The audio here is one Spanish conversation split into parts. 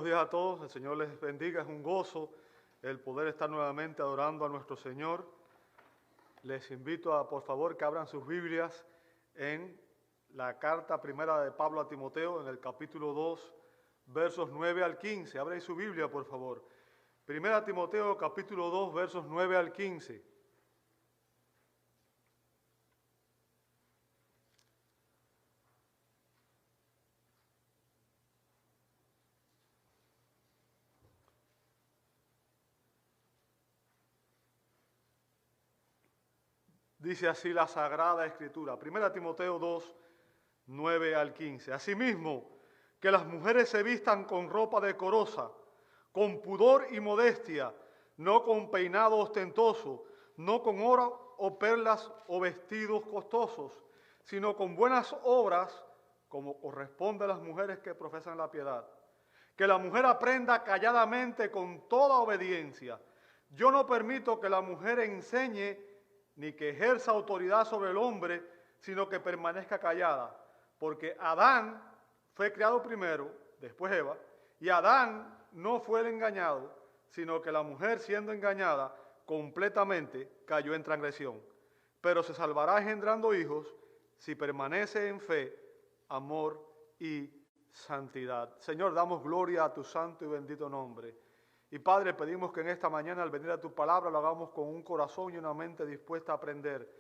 buenos días a todos, el Señor les bendiga, es un gozo el poder estar nuevamente adorando a nuestro Señor. Les invito a, por favor, que abran sus Biblias en la carta primera de Pablo a Timoteo, en el capítulo 2, versos 9 al 15. Abren su Biblia, por favor. Primera Timoteo, capítulo 2, versos 9 al 15. Dice así la Sagrada Escritura, 1 Timoteo 2, 9 al 15. Asimismo, que las mujeres se vistan con ropa decorosa, con pudor y modestia, no con peinado ostentoso, no con oro o perlas o vestidos costosos, sino con buenas obras, como corresponde a las mujeres que profesan la piedad. Que la mujer aprenda calladamente con toda obediencia. Yo no permito que la mujer enseñe ni que ejerza autoridad sobre el hombre, sino que permanezca callada. Porque Adán fue creado primero, después Eva, y Adán no fue el engañado, sino que la mujer, siendo engañada completamente, cayó en transgresión. Pero se salvará engendrando hijos si permanece en fe, amor y santidad. Señor, damos gloria a tu santo y bendito nombre. Y Padre, pedimos que en esta mañana, al venir a tu palabra, lo hagamos con un corazón y una mente dispuesta a aprender.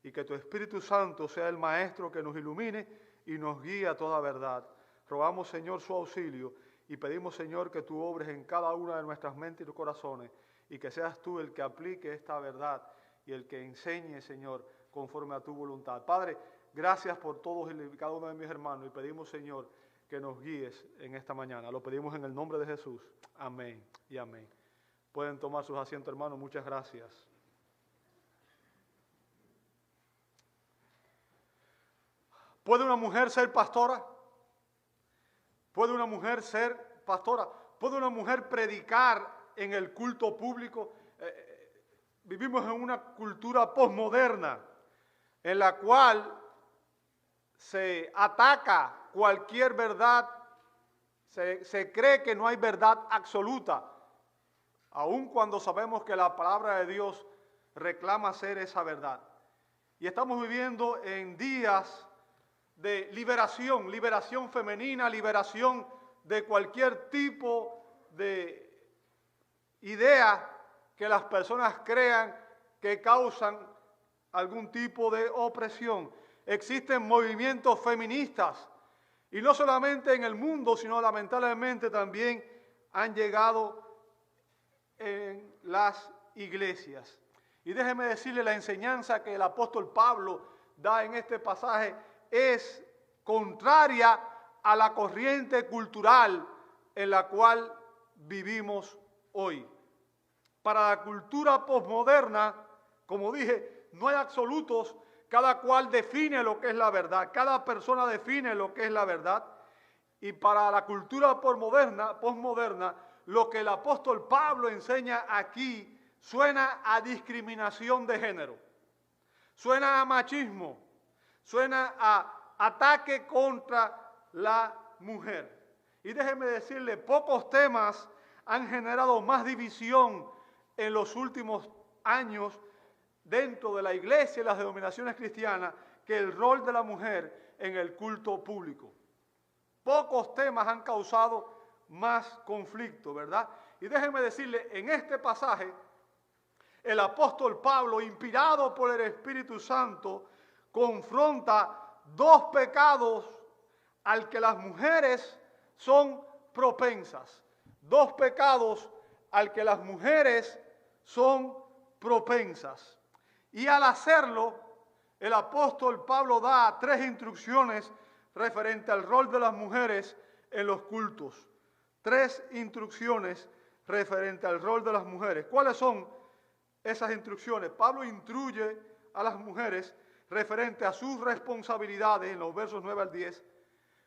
Y que tu Espíritu Santo sea el Maestro que nos ilumine y nos guíe a toda verdad. Rogamos, Señor, su auxilio y pedimos, Señor, que tú obres en cada una de nuestras mentes y corazones y que seas tú el que aplique esta verdad y el que enseñe, Señor, conforme a tu voluntad. Padre, gracias por todos y cada uno de mis hermanos y pedimos, Señor, que nos guíes en esta mañana. Lo pedimos en el nombre de Jesús. Amén y amén. Pueden tomar sus asientos, hermanos. Muchas gracias. ¿Puede una mujer ser pastora? ¿Puede una mujer ser pastora? ¿Puede una mujer predicar en el culto público? Vivimos en una cultura posmoderna en la cual se ataca cualquier verdad, se cree que no hay verdad absoluta, aun cuando sabemos que la palabra de Dios reclama ser esa verdad. Y estamos viviendo en días de liberación, liberación femenina, liberación de cualquier tipo de idea que las personas crean que causan algún tipo de opresión. Existen movimientos feministas y no solamente en el mundo, sino lamentablemente también han llegado en las iglesias. Y déjeme decirle, la enseñanza que el apóstol Pablo da en este pasaje es contraria a la corriente cultural en la cual vivimos hoy. Para la cultura posmoderna, como dije, no hay absolutos. Cada cual define lo que es la verdad, cada persona define lo que es la verdad. Y para la cultura posmoderna, lo que el apóstol Pablo enseña aquí suena a discriminación de género, suena a machismo, suena a ataque contra la mujer. Y déjeme decirle, pocos temas han generado más división en los últimos años dentro de la iglesia y las denominaciones cristianas que el rol de la mujer en el culto público. Pocos temas han causado más conflicto, ¿verdad? Y déjenme decirle, en este pasaje, el apóstol Pablo, inspirado por el Espíritu Santo, confronta dos pecados al que las mujeres son propensas. Dos pecados al que las mujeres son propensas. Y al hacerlo, el apóstol Pablo da 3 instrucciones referente al rol de las mujeres en los cultos. 3 instrucciones referente al rol de las mujeres. ¿Cuáles son esas instrucciones? Pablo instruye a las mujeres referente a sus responsabilidades en los versos 9 al 10,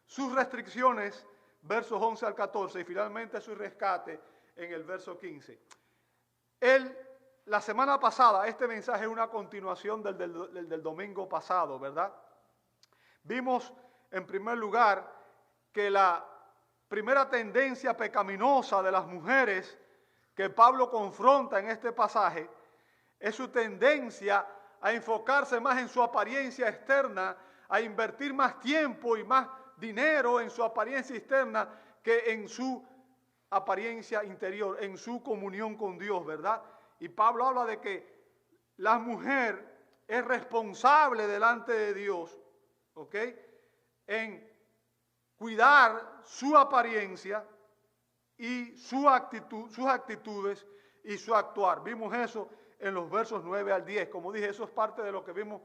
sus restricciones, versos 11 al 14, y finalmente su rescate en el verso 15. La semana pasada, este mensaje es una continuación del domingo pasado, ¿verdad? Vimos, en primer lugar, que la primera tendencia pecaminosa de las mujeres que Pablo confronta en este pasaje es su tendencia a enfocarse más en su apariencia externa, a invertir más tiempo y más dinero en su apariencia externa que en su apariencia interior, en su comunión con Dios, ¿verdad? Y Pablo habla de que la mujer es responsable delante de Dios, ¿ok?, en cuidar su apariencia y sus actitudes y su actuar. Vimos eso en los versos 9 al 10. Como dije, eso es parte de lo que vimos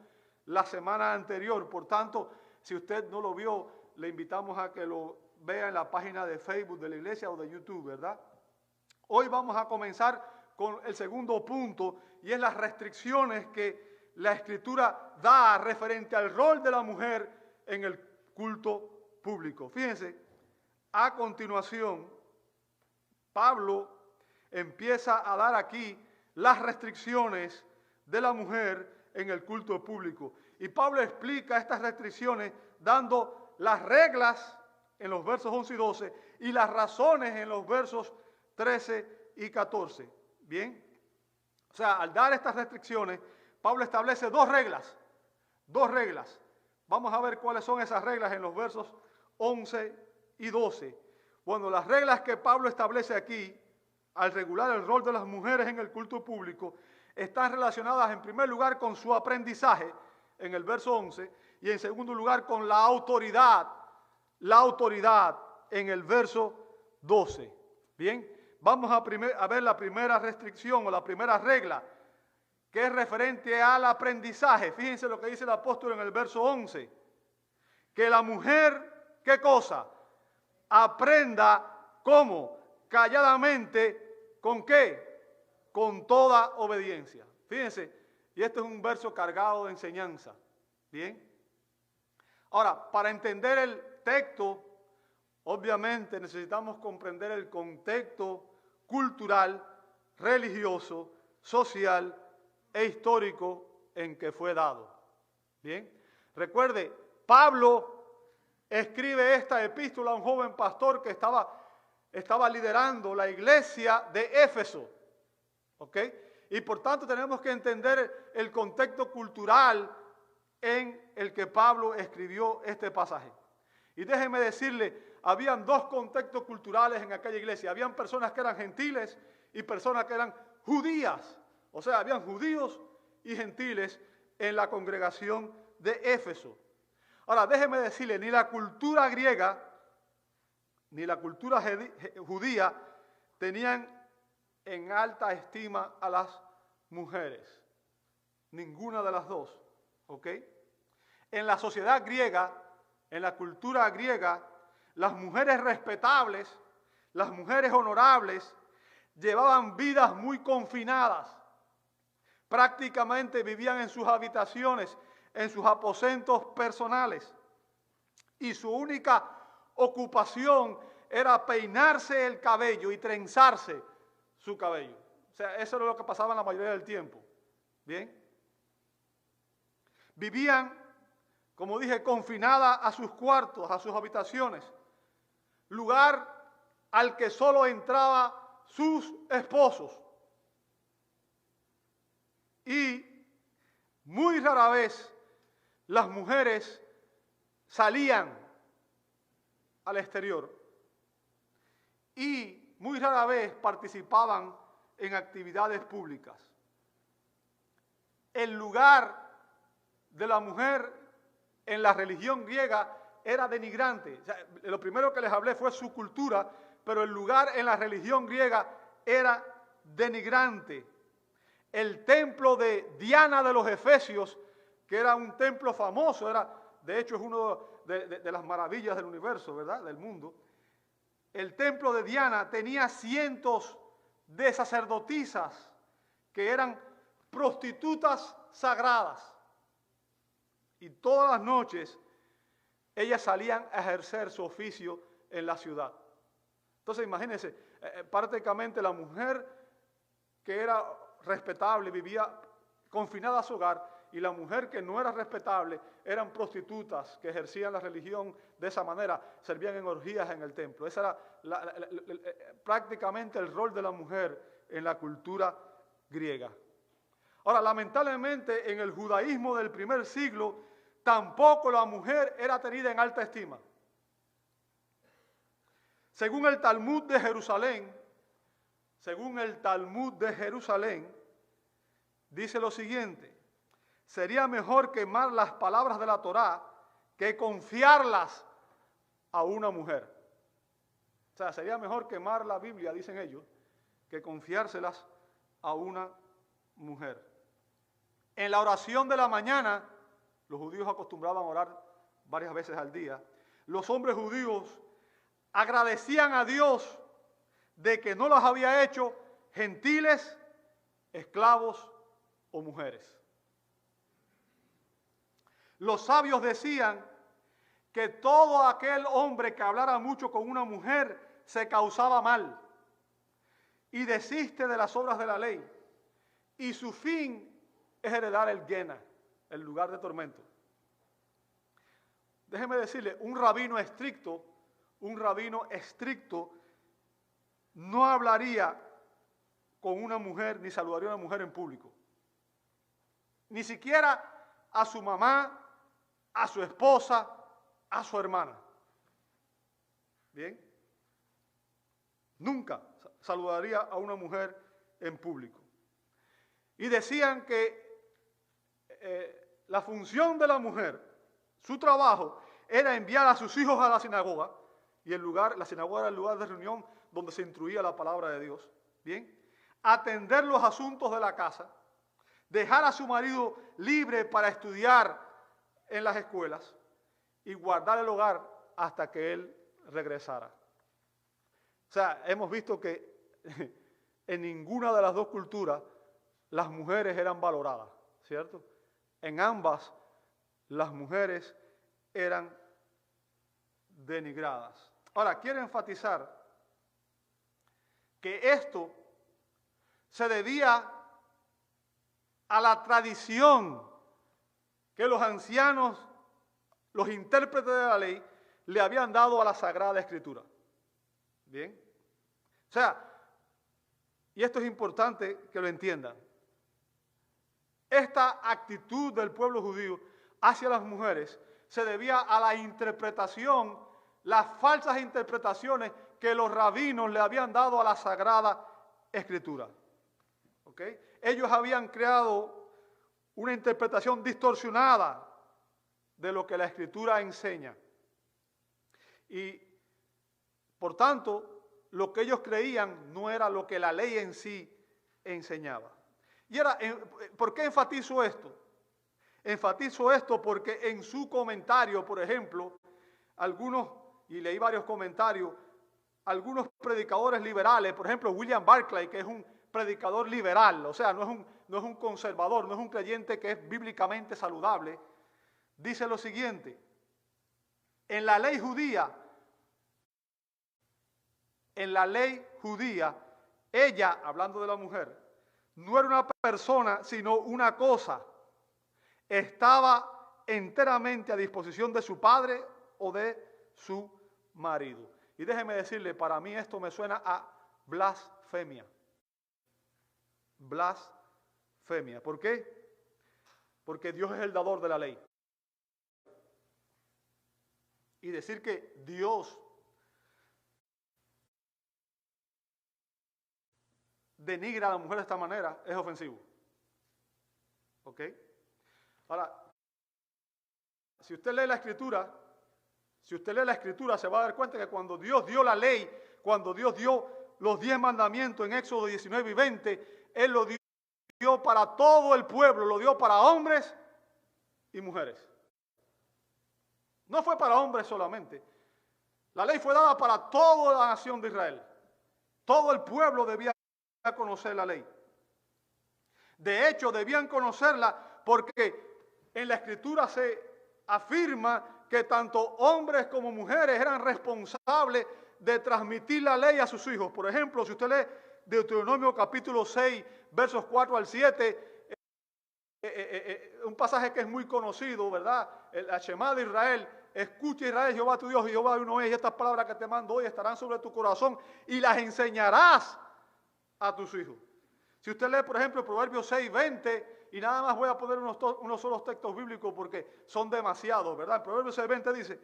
la semana anterior. Por tanto, si usted no lo vio, le invitamos a que lo vea en la página de Facebook de la iglesia o de YouTube, ¿verdad? Hoy vamos a comenzar con el segundo punto, y es las restricciones que la Escritura da referente al rol de la mujer en el culto público. Fíjense, a continuación, Pablo empieza a dar aquí las restricciones de la mujer en el culto público. Y Pablo explica estas restricciones dando las reglas en los versos 11 y 12 y las razones en los versos 13 y 14. Bien, o sea, al dar estas restricciones, Pablo establece dos reglas. Vamos a ver cuáles son esas reglas en los versos 11 y 12. Bueno, las reglas que Pablo establece aquí, al regular el rol de las mujeres en el culto público, están relacionadas en primer lugar con su aprendizaje, en el verso 11, y en segundo lugar con la autoridad en el verso 12. Bien, vamos a ver la primera restricción o la primera regla, que es referente al aprendizaje. Fíjense lo que dice el apóstol en el verso 11, que la mujer, ¿qué cosa? Aprenda, ¿cómo? Calladamente, ¿con qué? Con toda obediencia. Fíjense, y este es un verso cargado de enseñanza. Bien. Ahora, para entender el texto, obviamente necesitamos comprender el contexto cultural, religioso, social e histórico en que fue dado. Bien. Recuerde, Pablo escribe esta epístola a un joven pastor que estaba liderando la iglesia de Éfeso. ¿Ok? Y por tanto tenemos que entender el contexto cultural en el que Pablo escribió este pasaje. Y déjeme decirle, habían dos contextos culturales en aquella iglesia. Habían personas que eran gentiles y personas que eran judías. O sea, habían judíos y gentiles en la congregación de Éfeso. Ahora, déjeme decirle, ni la cultura griega ni la cultura judía tenían en alta estima a las mujeres. Ninguna de las dos. ¿Ok? En la sociedad griega, en la cultura griega, las mujeres respetables, las mujeres honorables, llevaban vidas muy confinadas. Prácticamente vivían en sus habitaciones, en sus aposentos personales. Y su única ocupación era peinarse el cabello y trenzarse su cabello. O sea, eso era lo que pasaba en la mayoría del tiempo. Bien. Vivían, como dije, confinadas a sus cuartos, a sus habitaciones. Lugar al que solo entraban sus esposos. Y muy rara vez las mujeres salían al exterior y muy rara vez participaban en actividades públicas. El lugar de la mujer en la religión griega era denigrante. O sea, lo primero que les hablé fue su cultura, pero el lugar en la religión griega era denigrante. El templo de Diana de los Efesios, que era un templo famoso, de hecho es uno de las maravillas del universo, ¿verdad?, del mundo. El templo de Diana tenía cientos de sacerdotisas que eran prostitutas sagradas. Y todas las noches ellas salían a ejercer su oficio en la ciudad. Entonces imagínense, prácticamente la mujer que era respetable vivía confinada a su hogar y la mujer que no era respetable eran prostitutas que ejercían la religión de esa manera, servían en orgías en el templo. Ese era prácticamente el rol de la mujer en la cultura griega. Ahora, lamentablemente, en el judaísmo del primer siglo, tampoco la mujer era tenida en alta estima. Según el Talmud de Jerusalén, dice lo siguiente: sería mejor quemar las palabras de la Torá que confiarlas a una mujer. O sea, sería mejor quemar la Biblia, dicen ellos, que confiárselas a una mujer. En la oración de la mañana, los judíos acostumbraban a orar varias veces al día. Los hombres judíos agradecían a Dios de que no los había hecho gentiles, esclavos o mujeres. Los sabios decían que todo aquel hombre que hablara mucho con una mujer se causaba mal y desiste de las obras de la ley, y su fin es heredar el Gena, el lugar de tormento. Déjeme decirle, un rabino estricto no hablaría con una mujer ni saludaría a una mujer en público. Ni siquiera a su mamá, a su esposa, a su hermana. ¿Bien? Nunca saludaría a una mujer en público. Y decían que la función de la mujer, su trabajo, era enviar a sus hijos a la sinagoga, y la sinagoga era el lugar de reunión donde se instruía la palabra de Dios. ¿Bien? Atender los asuntos de la casa, dejar a su marido libre para estudiar en las escuelas y guardar el hogar hasta que él regresara. O sea, hemos visto que en ninguna de las dos culturas las mujeres eran valoradas, ¿cierto? En ambas las mujeres eran denigradas. Ahora, quiero enfatizar que esto se debía a la tradición que los ancianos, los intérpretes de la ley, le habían dado a la Sagrada Escritura. ¿Bien? O sea, y esto es importante que lo entiendan, esta actitud del pueblo judío hacia las mujeres se debía a la interpretación, las falsas interpretaciones que los rabinos le habían dado a la Sagrada Escritura. ¿Ok? Ellos habían creado una interpretación distorsionada de lo que la Escritura enseña. Y, por tanto, lo que ellos creían no era lo que la ley en sí enseñaba. Y ahora, ¿por qué enfatizo esto? Enfatizo esto porque en su comentario, por ejemplo, y leí varios comentarios, algunos predicadores liberales, por ejemplo, William Barclay, que es un predicador liberal, o sea, no es un conservador, no es un creyente que es bíblicamente saludable, dice lo siguiente: en la ley judía, ella, hablando de la mujer, no era una persona, sino una cosa. Estaba enteramente a disposición de su padre o de su marido. Y déjeme decirle, para mí esto me suena a blasfemia. Blasfemia. ¿Por qué? Porque Dios es el dador de la ley. Y decir que Dios denigra a la mujer de esta manera es ofensivo. ¿Ok? Ahora, si usted lee la Escritura, se va a dar cuenta que cuando Dios dio la ley, cuando Dios dio los 10 mandamientos en Éxodo 19 y 20, Él lo dio para todo el pueblo, lo dio para hombres y mujeres. No fue para hombres solamente. La ley fue dada para toda la nación de Israel. Todo el pueblo debía conocer la ley. De hecho, debían conocerla porque en la Escritura se afirma que tanto hombres como mujeres eran responsables de transmitir la ley a sus hijos. Por ejemplo, si usted lee Deuteronomio capítulo 6, versos 4 al 7, un pasaje que es muy conocido, ¿verdad? El Shema de Israel. Escucha Israel, Jehová tu Dios, Jehová uno es, y estas palabras que te mando hoy estarán sobre tu corazón y las enseñarás a tus hijos. Si usted lee, por ejemplo, Proverbios 6:20, y nada más voy a poner unos solos textos bíblicos porque son demasiados, ¿verdad? Proverbios 6:20 dice: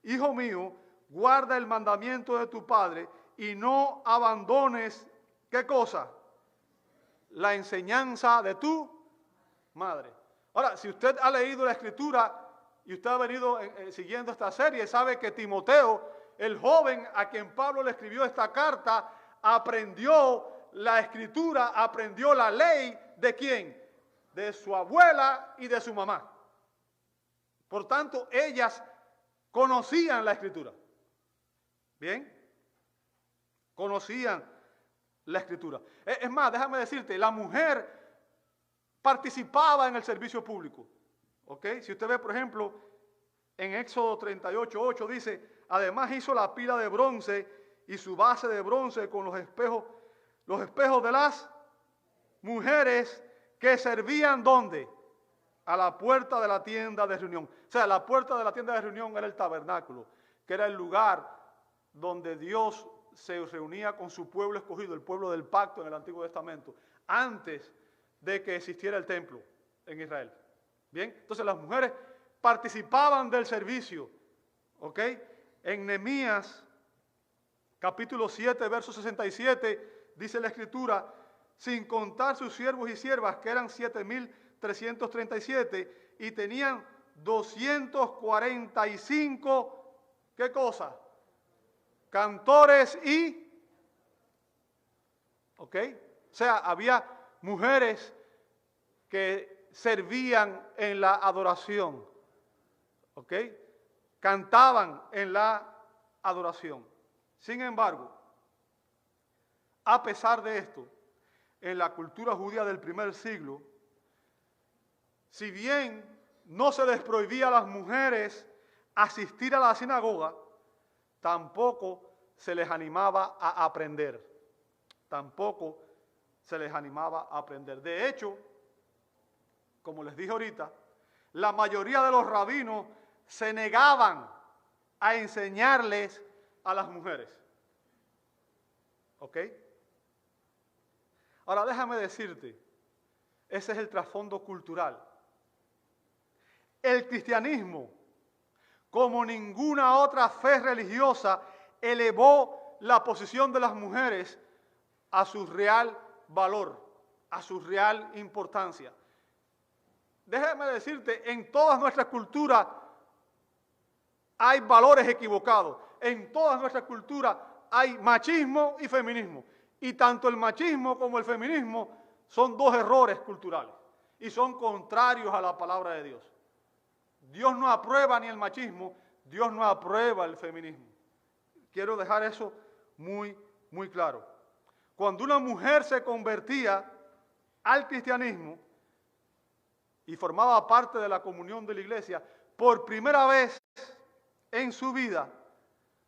Hijo mío, guarda el mandamiento de tu padre y no abandones, ¿qué cosa? La enseñanza de tu madre. Ahora, si usted ha leído la Escritura y usted ha venido siguiendo esta serie, sabe que Timoteo, el joven a quien Pablo le escribió esta carta, aprendió la Escritura, aprendió la ley, ¿de quién? De su abuela y de su mamá. Por tanto, ellas conocían la Escritura. ¿Bien? Conocían la Escritura. Es más, déjame decirte, la mujer participaba en el servicio público. ¿Ok? Si usted ve, por ejemplo, en Éxodo 38:8 dice: además hizo la pila de bronce y su base de bronce con los espejos de las mujeres que servían, ¿dónde? A la puerta de la tienda de reunión. O sea, la puerta de la tienda de reunión era el tabernáculo, que era el lugar donde Dios se reunía con su pueblo escogido, el pueblo del pacto en el Antiguo Testamento, antes de que existiera el templo en Israel. Bien, entonces las mujeres participaban del servicio. ¿Ok? En Nehemías capítulo 7, verso 67, dice la Escritura: sin contar sus siervos y siervas, que eran 7,337, y tenían 245, ¿qué cosa? Cantores y, ¿ok? O sea, había mujeres que servían en la adoración, ¿ok? Cantaban en la adoración. Sin embargo, a pesar de esto, en la cultura judía del primer siglo, si bien no se les prohibía a las mujeres asistir a la sinagoga, tampoco se les animaba a aprender. Tampoco se les animaba a aprender. De hecho, como les dije ahorita, la mayoría de los rabinos se negaban a enseñarles a las mujeres. ¿Ok? Ahora déjame decirte, ese es el trasfondo cultural. El cristianismo, como ninguna otra fe religiosa, elevó la posición de las mujeres a su real valor, a su real importancia. Déjame decirte, en todas nuestras culturas hay valores equivocados. En todas nuestras culturas hay machismo y feminismo. Y tanto el machismo como el feminismo son dos errores culturales y son contrarios a la palabra de Dios. Dios no aprueba ni el machismo, Dios no aprueba el feminismo. Quiero dejar eso muy, muy claro. Cuando una mujer se convertía al cristianismo y formaba parte de la comunión de la iglesia, por primera vez en su vida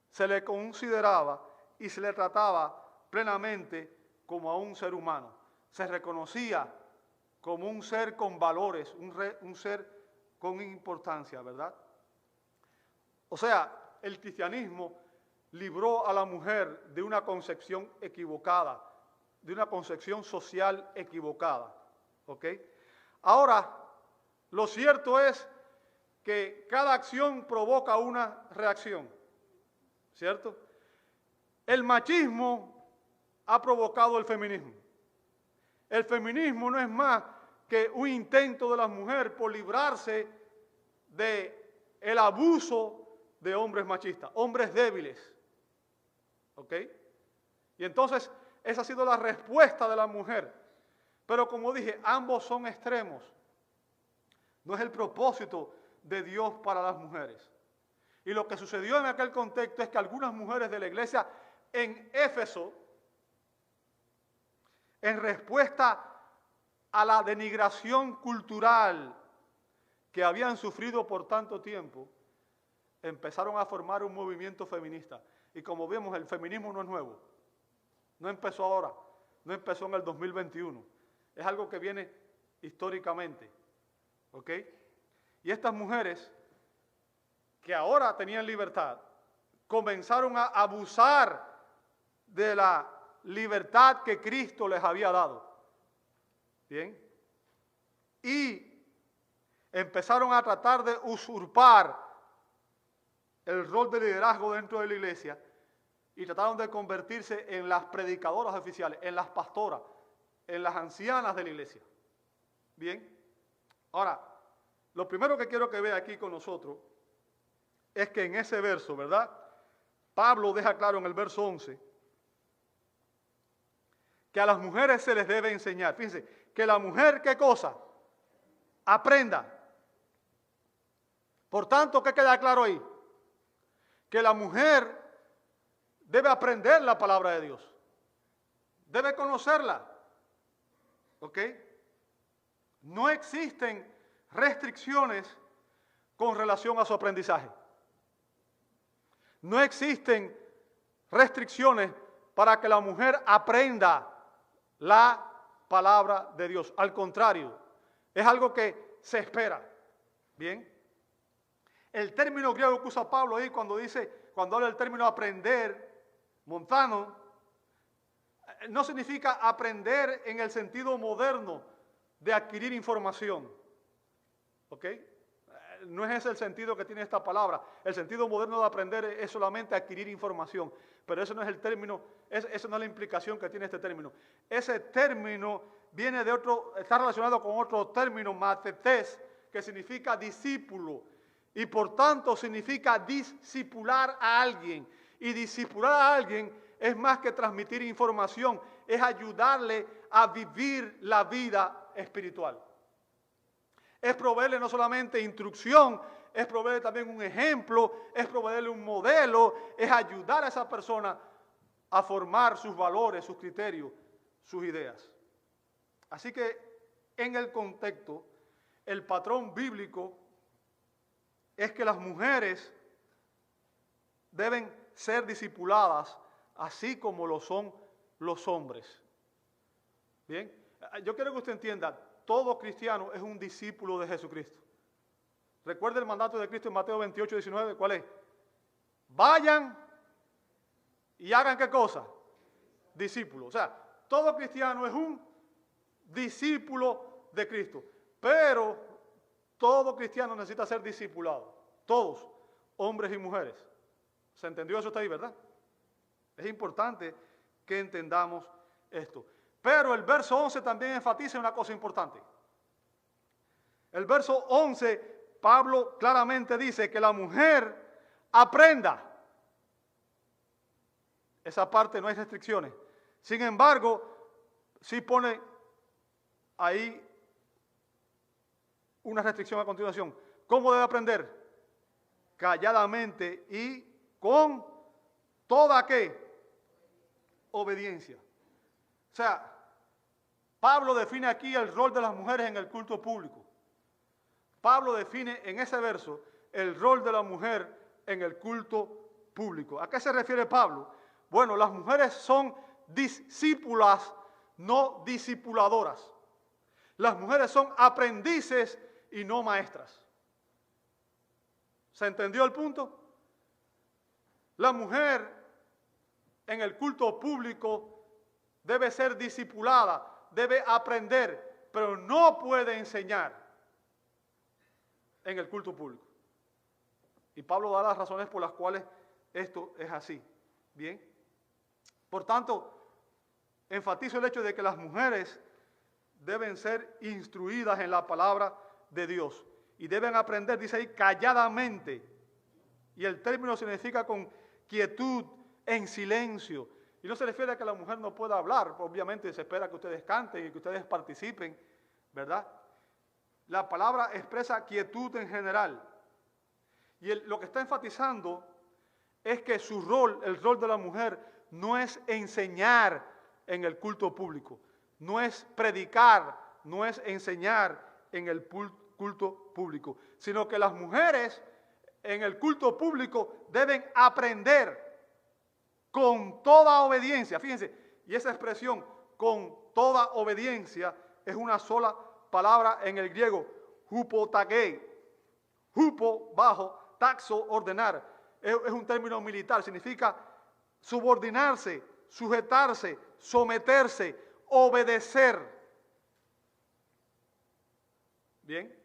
se le consideraba y se le trataba plenamente como a un ser humano. Se reconocía como un ser con valores, un ser con importancia, ¿verdad? O sea, el cristianismo libró a la mujer de una concepción equivocada, de una concepción social equivocada. ¿Ok? Ahora, lo cierto es que cada acción provoca una reacción, ¿cierto? El machismo ha provocado el feminismo. El feminismo no es más que un intento de la mujer por librarse del abuso de hombres machistas, hombres débiles. ¿Ok? Y entonces esa ha sido la respuesta de la mujer. Pero como dije, ambos son extremos. No es el propósito de Dios para las mujeres. Y lo que sucedió en aquel contexto es que algunas mujeres de la iglesia en Éfeso, en respuesta a la denigración cultural que habían sufrido por tanto tiempo, empezaron a formar un movimiento feminista. Y como vemos, el feminismo no es nuevo. No empezó ahora, no empezó en el 2021. Es algo que viene históricamente. ¿Ok? Y estas mujeres, que ahora tenían libertad, comenzaron a abusar de la libertad que Cristo les había dado. ¿Bien? Y empezaron a tratar de usurpar el rol de liderazgo dentro de la iglesia y trataron de convertirse en las predicadoras oficiales, en las pastoras, en las ancianas de la iglesia. Bien. Ahora, lo primero que quiero que vea aquí con nosotros es que en ese verso, ¿verdad? Pablo deja claro en el verso 11 que a las mujeres se les debe enseñar. Fíjense, que la mujer, ¿qué cosa? Aprenda. Por tanto, ¿qué queda claro ahí? Que la mujer debe aprender la palabra de Dios. Debe conocerla. ¿Ok? No existen restricciones con relación a su aprendizaje. No existen restricciones para que la mujer aprenda la palabra de Dios. Al contrario, es algo que se espera. Bien. El término griego que usa Pablo ahí cuando habla del término aprender, montano, no significa aprender en el sentido moderno de adquirir información. ¿Ok? No es ese el sentido que tiene esta palabra. El sentido moderno de aprender es solamente adquirir información. Pero eso no es el término, esa no es la implicación que tiene este término. Ese término viene de otro, está relacionado con otro término, matetes, que significa discípulo. Y por tanto significa discipular a alguien. Y discipular a alguien es más que transmitir información, es ayudarle a vivir la vida espiritual. Es proveerle no solamente instrucción, es proveerle también un ejemplo, es proveerle un modelo, es ayudar a esa persona a formar sus valores, sus criterios, sus ideas. Así que en el contexto, el patrón bíblico es que las mujeres deben ser discipuladas así como lo son los hombres. Bien, yo quiero que usted entienda, todo cristiano es un discípulo de Jesucristo. Recuerde el mandato de Cristo en Mateo 28, 19, ¿cuál es? Vayan y hagan ¿qué cosa? Discípulos. O sea, todo cristiano es un discípulo de Cristo. Pero todo cristiano necesita ser discipulado. Todos, hombres y mujeres. ¿Se entendió eso hasta ahí, verdad? Es importante que entendamos esto. Pero el verso 11 también enfatiza una cosa importante. El verso 11, Pablo claramente dice que la mujer aprenda. Esa parte no hay restricciones. Sin embargo, sí pone ahí una restricción a continuación. ¿Cómo debe aprender? Calladamente y con toda ¿qué? Obediencia. O sea, Pablo define aquí el rol de las mujeres en el culto público. Pablo define en ese verso el rol de la mujer en el culto público. ¿A qué se refiere Pablo? Bueno, las mujeres son discípulas, no discipuladoras. Las mujeres son aprendices y no maestras. ¿Se entendió el punto? La mujer en el culto público debe ser discipulada, debe aprender, pero no puede enseñar en el culto público. Y Pablo da las razones por las cuales esto es así. Bien. Por tanto, enfatizo el hecho de que las mujeres deben ser instruidas en la palabra de Dios y deben aprender, dice ahí, calladamente. Y el término significa con quietud, en silencio. Y no se refiere a que la mujer no pueda hablar, obviamente se espera que ustedes canten y que ustedes participen, ¿verdad? La palabra expresa quietud en general. Y lo que está enfatizando es que su rol, el rol de la mujer, no es enseñar en el culto público, no es predicar, no es enseñar en el culto público, sino que las mujeres en el culto público deben aprender con toda obediencia. Fíjense, y esa expresión, con toda obediencia, es una sola palabra en el griego, hupotagé. Hupo, bajo, taxo, ordenar. Es un término militar, significa subordinarse, sujetarse, someterse, obedecer. Bien.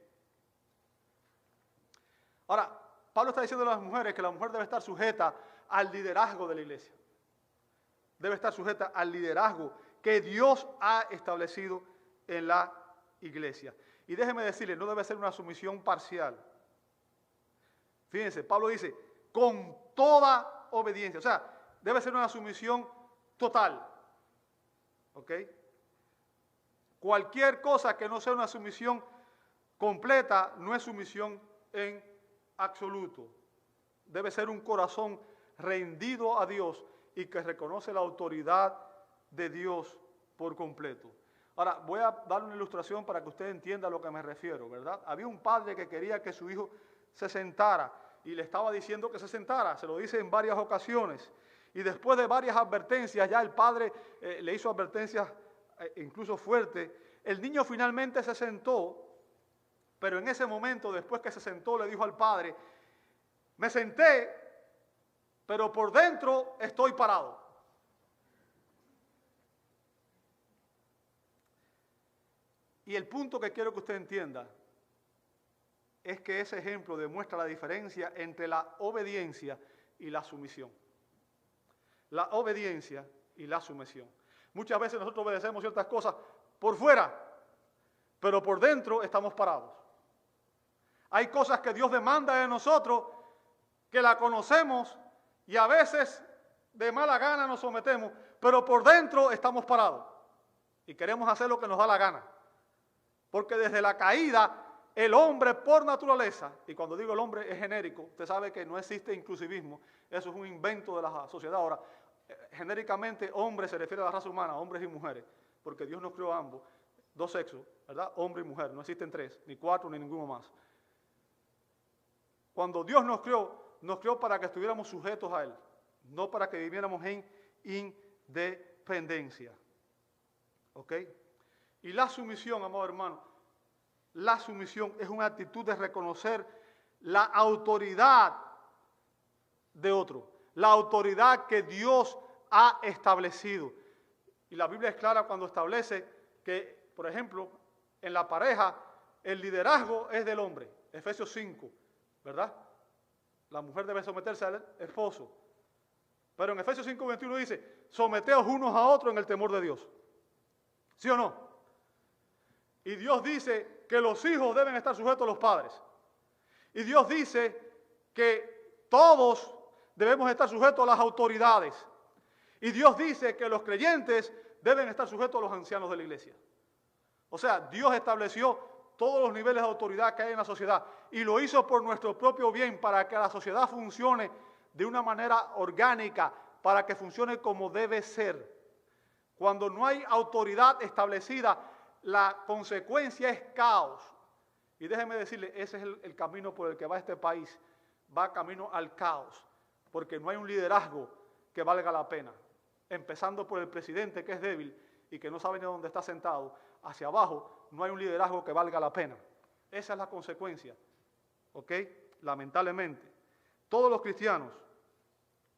Ahora, Pablo está diciendo a las mujeres que la mujer debe estar sujeta al liderazgo de la iglesia. Debe estar sujeta al liderazgo que Dios ha establecido en la iglesia. Y déjeme decirle, no debe ser una sumisión parcial. Fíjense, Pablo dice, con toda obediencia. O sea, debe ser una sumisión total. ¿Ok? Cualquier cosa que no sea una sumisión completa no es sumisión en absoluto. Debe ser un corazón rendido a Dios y que reconoce la autoridad de Dios por completo. Ahora, voy a dar una ilustración para que usted entienda a lo que me refiero, ¿verdad? Había un padre que quería que su hijo se sentara y le estaba diciendo que se sentara, se lo dice en varias ocasiones. Y después de varias advertencias, ya el padre le hizo advertencias incluso fuertes, el niño finalmente se sentó, pero en ese momento, después que se sentó, le dijo al padre, me senté, pero por dentro estoy parado. Y el punto que quiero que usted entienda es que ese ejemplo demuestra la diferencia entre la obediencia y la sumisión. La obediencia y la sumisión. Muchas veces nosotros obedecemos ciertas cosas por fuera, pero por dentro estamos parados. Hay cosas que Dios demanda de nosotros que la conocemos y a veces de mala gana nos sometemos, pero por dentro estamos parados y queremos hacer lo que nos da la gana. Porque desde la caída, el hombre por naturaleza, y cuando digo el hombre es genérico, usted sabe que no existe inclusivismo, eso es un invento de la sociedad ahora. Genéricamente, hombre se refiere a la raza humana, hombres y mujeres, porque Dios nos creó a ambos, dos sexos, ¿verdad? Hombre y mujer, no existen tres, ni cuatro, ni ninguno más. Cuando Dios nos creó para que estuviéramos sujetos a Él, no para que viviéramos en independencia. ¿Ok? Y la sumisión, amado hermano, la sumisión es una actitud de reconocer la autoridad de otro, la autoridad que Dios ha establecido. Y la Biblia es clara cuando establece que, por ejemplo, en la pareja, el liderazgo es del hombre. Efesios 5, ¿verdad? La mujer debe someterse al esposo. Pero en Efesios 5:21 dice, someteos unos a otros en el temor de Dios. ¿Sí o no? Y Dios dice que los hijos deben estar sujetos a los padres. Y Dios dice que todos debemos estar sujetos a las autoridades. Y Dios dice que los creyentes deben estar sujetos a los ancianos de la iglesia. O sea, Dios estableció todos los niveles de autoridad que hay en la sociedad y lo hizo por nuestro propio bien para que la sociedad funcione de una manera orgánica, para que funcione como debe ser. Cuando no hay autoridad establecida, la consecuencia es caos. Y déjeme decirle, ese es el camino por el que va este país. Va camino al caos, porque no hay un liderazgo que valga la pena. Empezando por el presidente, que es débil y que no sabe ni dónde está sentado, hacia abajo no hay un liderazgo que valga la pena. Esa es la consecuencia. ¿Ok? Lamentablemente. Todos los cristianos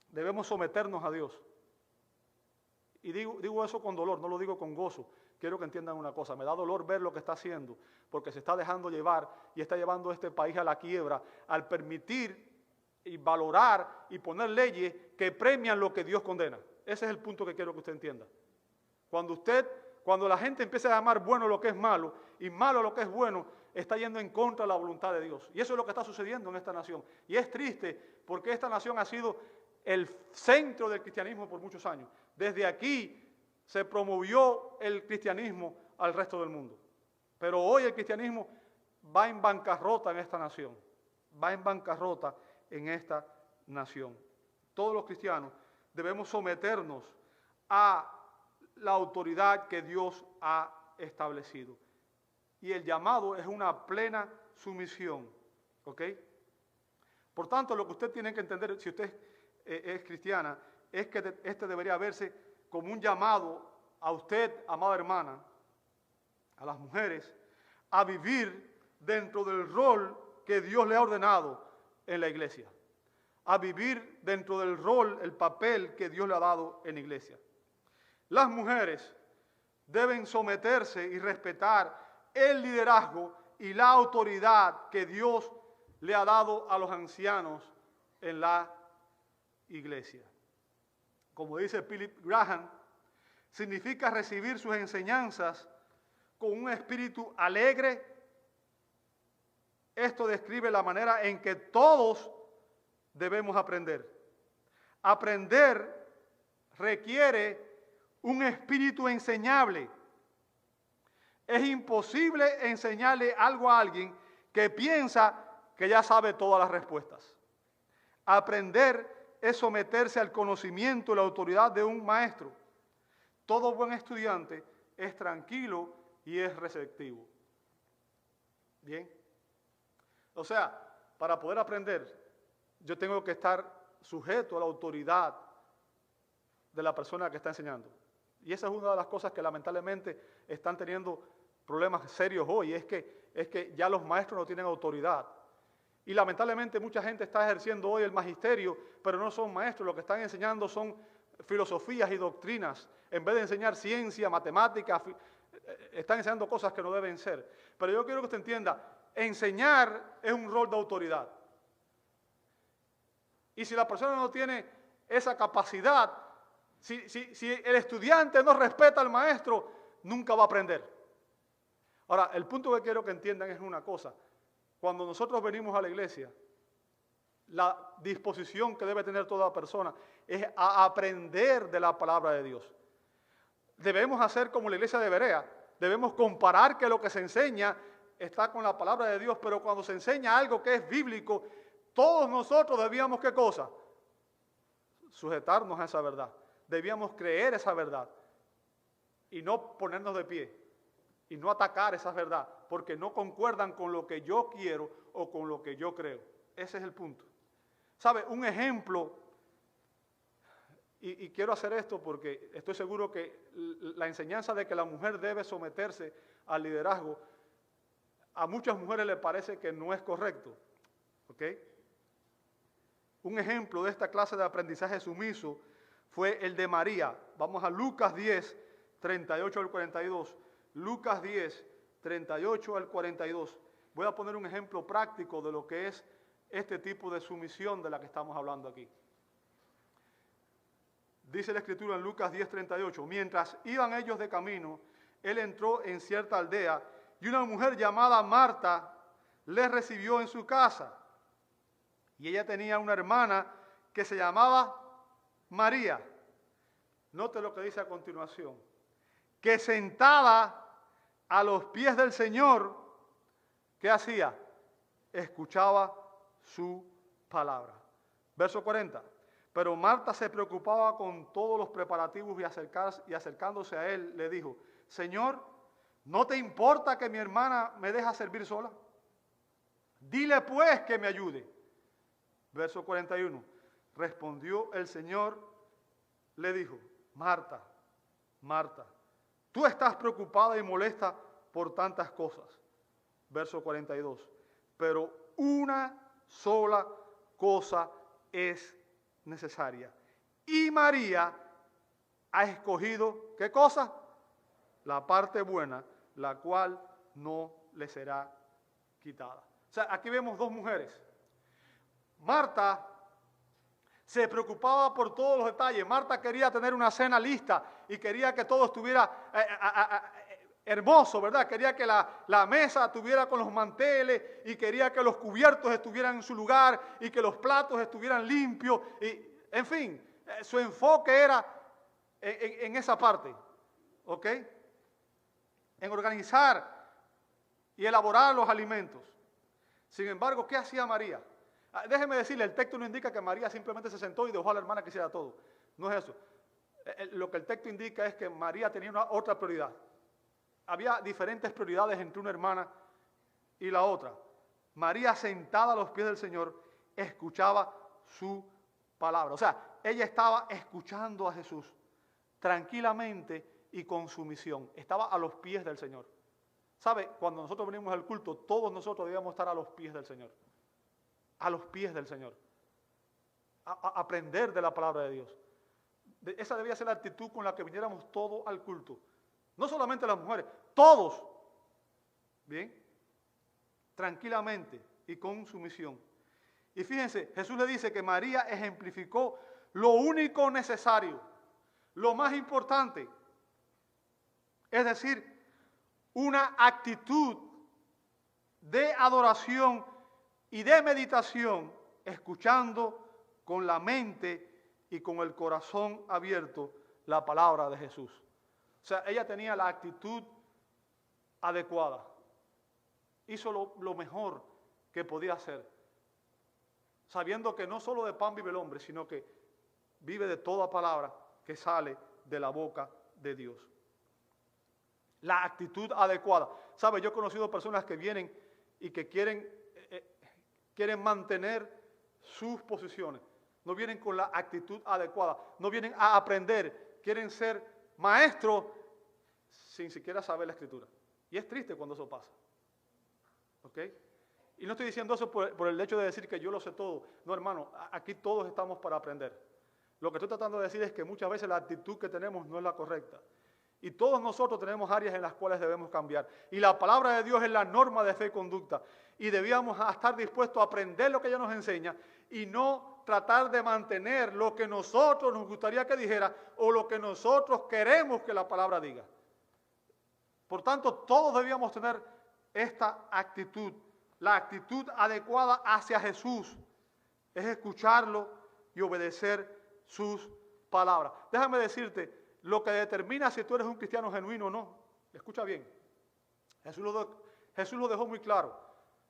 debemos someternos a Dios. Y digo eso con dolor, no lo digo con gozo. Quiero que entiendan una cosa, me da dolor ver lo que está haciendo, porque se está dejando llevar y está llevando este país a la quiebra al permitir y valorar y poner leyes que premian lo que Dios condena. Ese es el punto que quiero que usted entienda. Cuando la gente empieza a llamar bueno lo que es malo y malo lo que es bueno, está yendo en contra de la voluntad de Dios. Y eso es lo que está sucediendo en esta nación. Y es triste porque esta nación ha sido el centro del cristianismo por muchos años. Desde aquí se promovió el cristianismo al resto del mundo. Pero hoy el cristianismo va en bancarrota en esta nación. Va en bancarrota en esta nación. Todos los cristianos debemos someternos a la autoridad que Dios ha establecido. Y el llamado es una plena sumisión. ¿Ok? Por tanto, lo que usted tiene que entender, si usted es cristiana, es que este debería verse como un llamado a usted, amada hermana, a las mujeres, a vivir dentro del rol que Dios le ha ordenado en la iglesia. A vivir dentro del rol, el papel que Dios le ha dado en la iglesia. Las mujeres deben someterse y respetar el liderazgo y la autoridad que Dios le ha dado a los ancianos en la iglesia. Como dice Philip Graham, significa recibir sus enseñanzas con un espíritu alegre. Esto describe la manera en que todos debemos aprender. Aprender requiere un espíritu enseñable. Es imposible enseñarle algo a alguien que piensa que ya sabe todas las respuestas. Aprender es someterse al conocimiento y la autoridad de un maestro. Todo buen estudiante es tranquilo y es receptivo. Bien. O sea, para poder aprender, yo tengo que estar sujeto a la autoridad de la persona que está enseñando. Y esa es una de las cosas que lamentablemente están teniendo problemas serios hoy, es que ya los maestros no tienen autoridad. Y lamentablemente mucha gente está ejerciendo hoy el magisterio, pero no son maestros, lo que están enseñando son filosofías y doctrinas. En vez de enseñar ciencia, matemática, están enseñando cosas que no deben ser. Pero yo quiero que usted entienda, enseñar es un rol de autoridad. Y si la persona no tiene esa capacidad, si el estudiante no respeta al maestro, nunca va a aprender. Ahora, el punto que quiero que entiendan es una cosa. Cuando nosotros venimos a la iglesia, la disposición que debe tener toda persona es a aprender de la palabra de Dios. Debemos hacer como la iglesia de Berea. Debemos comparar que lo que se enseña está con la palabra de Dios, pero cuando se enseña algo que es bíblico, todos nosotros debíamos, ¿qué cosa? Sujetarnos a esa verdad. Debíamos creer esa verdad y no ponernos de pie y no atacar esa verdad porque no concuerdan con lo que yo quiero o con lo que yo creo. Ese es el punto. ¿Sabe? Un ejemplo, y quiero hacer esto porque estoy seguro que la enseñanza de que la mujer debe someterse al liderazgo, a muchas mujeres les parece que no es correcto. ¿Ok? Un ejemplo de esta clase de aprendizaje sumiso fue el de María. Vamos a Lucas 10, 38 al 42. Lucas 10, 38 al 42. Voy a poner un ejemplo práctico de lo que es este tipo de sumisión de la que estamos hablando aquí. Dice la Escritura en Lucas 10, 38. Mientras iban ellos de camino, él entró en cierta aldea y una mujer llamada Marta le recibió en su casa. Y ella tenía una hermana que se llamaba María. Note lo que dice a continuación. Que sentada a los pies del Señor, ¿qué hacía? Escuchaba su palabra. Verso 40. Pero Marta se preocupaba con todos los preparativos y acercándose a él le dijo, Señor, ¿no te importa que mi hermana me deje servir sola? Dile pues que me ayude. Verso 41. Respondió el Señor, le dijo, Marta, Marta, tú estás preocupada y molesta por tantas cosas. Verso 42. Pero una sola cosa es necesaria. Y María ha escogido, ¿qué cosa? La parte buena, la cual no le será quitada. O sea, aquí vemos dos mujeres. Marta se preocupaba por todos los detalles. Marta quería tener una cena lista y quería que todo estuviera hermoso, ¿verdad? Quería que la mesa estuviera con los manteles y quería que los cubiertos estuvieran en su lugar y que los platos estuvieran limpios. Y, en fin, su enfoque era en esa parte, ¿ok? En organizar y elaborar los alimentos. Sin embargo, ¿qué hacía María? Déjeme decirle, el texto no indica que María simplemente se sentó y dejó a la hermana que hiciera todo. No es eso. Lo que el texto indica es que María tenía otra prioridad. Había diferentes prioridades entre una hermana y la otra. María, sentada a los pies del Señor, escuchaba su palabra. O sea, ella estaba escuchando a Jesús tranquilamente y con sumisión. Estaba a los pies del Señor. ¿Sabe? Cuando nosotros venimos al culto, todos nosotros debíamos estar a los pies del Señor. A los pies del Señor. A aprender de la palabra de Dios. Esa debía ser la actitud con la que viniéramos todos al culto. No solamente las mujeres, todos. Bien. Tranquilamente y con sumisión. Y fíjense, Jesús le dice que María ejemplificó lo único necesario, lo más importante. Es decir, una actitud de adoración y de meditación, escuchando con la mente y con el corazón abierto la palabra de Jesús. O sea, ella tenía la actitud adecuada. Hizo lo mejor que podía hacer, sabiendo que no solo de pan vive el hombre, sino que vive de toda palabra que sale de la boca de Dios. La actitud adecuada. ¿Sabe? Yo he conocido personas que vienen y que quieren mantener sus posiciones. No vienen con la actitud adecuada. No vienen a aprender. Quieren ser maestros sin siquiera saber la Escritura. Y es triste cuando eso pasa. ¿Ok? Y no estoy diciendo eso por el hecho de decir que yo lo sé todo. No, hermano, aquí todos estamos para aprender. Lo que estoy tratando de decir es que muchas veces la actitud que tenemos no es la correcta. Y todos nosotros tenemos áreas en las cuales debemos cambiar. Y la palabra de Dios es la norma de fe y conducta. Y debíamos estar dispuestos a aprender lo que ella nos enseña y no tratar de mantener lo que nosotros nos gustaría que dijera o lo que nosotros queremos que la palabra diga. Por tanto, todos debíamos tener esta actitud. La actitud adecuada hacia Jesús es escucharlo y obedecer sus palabras. Déjame decirte, lo que determina si tú eres un cristiano genuino o no, escucha bien, Jesús lo dejó muy claro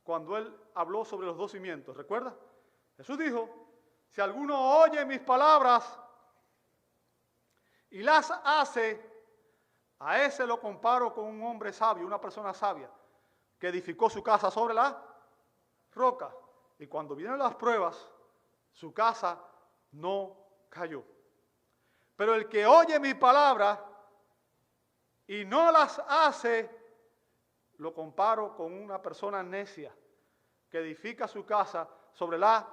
cuando Él habló sobre los dos cimientos, ¿recuerda? Jesús dijo, si alguno oye mis palabras y las hace, a ese lo comparo con un hombre sabio, una persona sabia, que edificó su casa sobre la roca. Y cuando vienen las pruebas, su casa no cayó. Pero el que oye mi palabra y no las hace, lo comparo con una persona necia que edifica su casa sobre la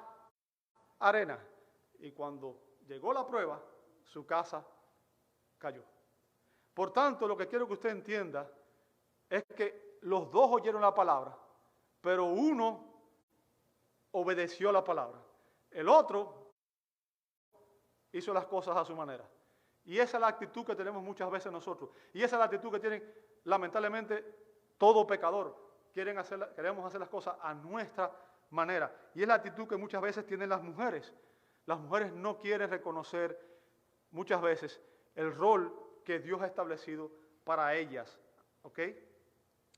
arena. Y cuando llegó la prueba, su casa cayó. Por tanto, lo que quiero que usted entienda es que los dos oyeron la palabra, pero uno obedeció la palabra. El otro hizo las cosas a su manera. Y esa es la actitud que tenemos muchas veces nosotros. Y esa es la actitud que tienen, lamentablemente, todo pecador. Queremos hacer las cosas a nuestra manera. Y es la actitud que muchas veces tienen las mujeres. Las mujeres no quieren reconocer muchas veces el rol que Dios ha establecido para ellas. ¿Ok?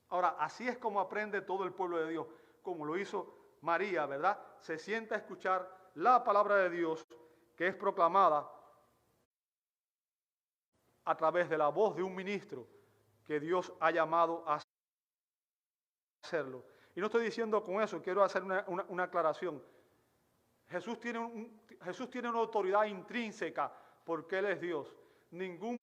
Ahora, así es como aprende todo el pueblo de Dios, como lo hizo María, ¿verdad? Se sienta a escuchar la palabra de Dios que es proclamada a través de la voz de un ministro que Dios ha llamado a hacerlo. Y no estoy diciendo con eso, quiero hacer una aclaración. Jesús tiene una autoridad intrínseca porque Él es Dios. Ningún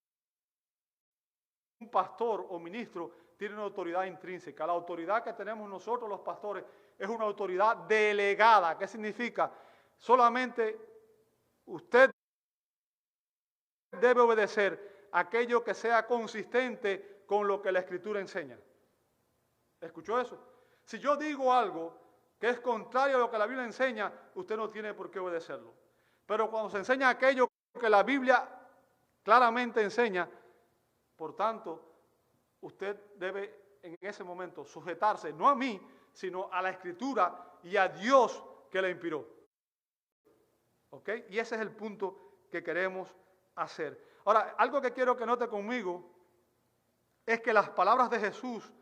pastor o ministro tiene una autoridad intrínseca. La autoridad que tenemos nosotros los pastores es una autoridad delegada. ¿Qué significa? Solamente usted debe obedecer aquello que sea consistente con lo que la Escritura enseña. ¿Escuchó eso? Si yo digo algo que es contrario a lo que la Biblia enseña, usted no tiene por qué obedecerlo. Pero cuando se enseña aquello que la Biblia claramente enseña, por tanto, usted debe en ese momento sujetarse, no a mí, sino a la Escritura y a Dios que la inspiró. ¿Ok? Y ese es el punto que queremos hacer. Ahora, algo que quiero que note conmigo es que las palabras de Jesús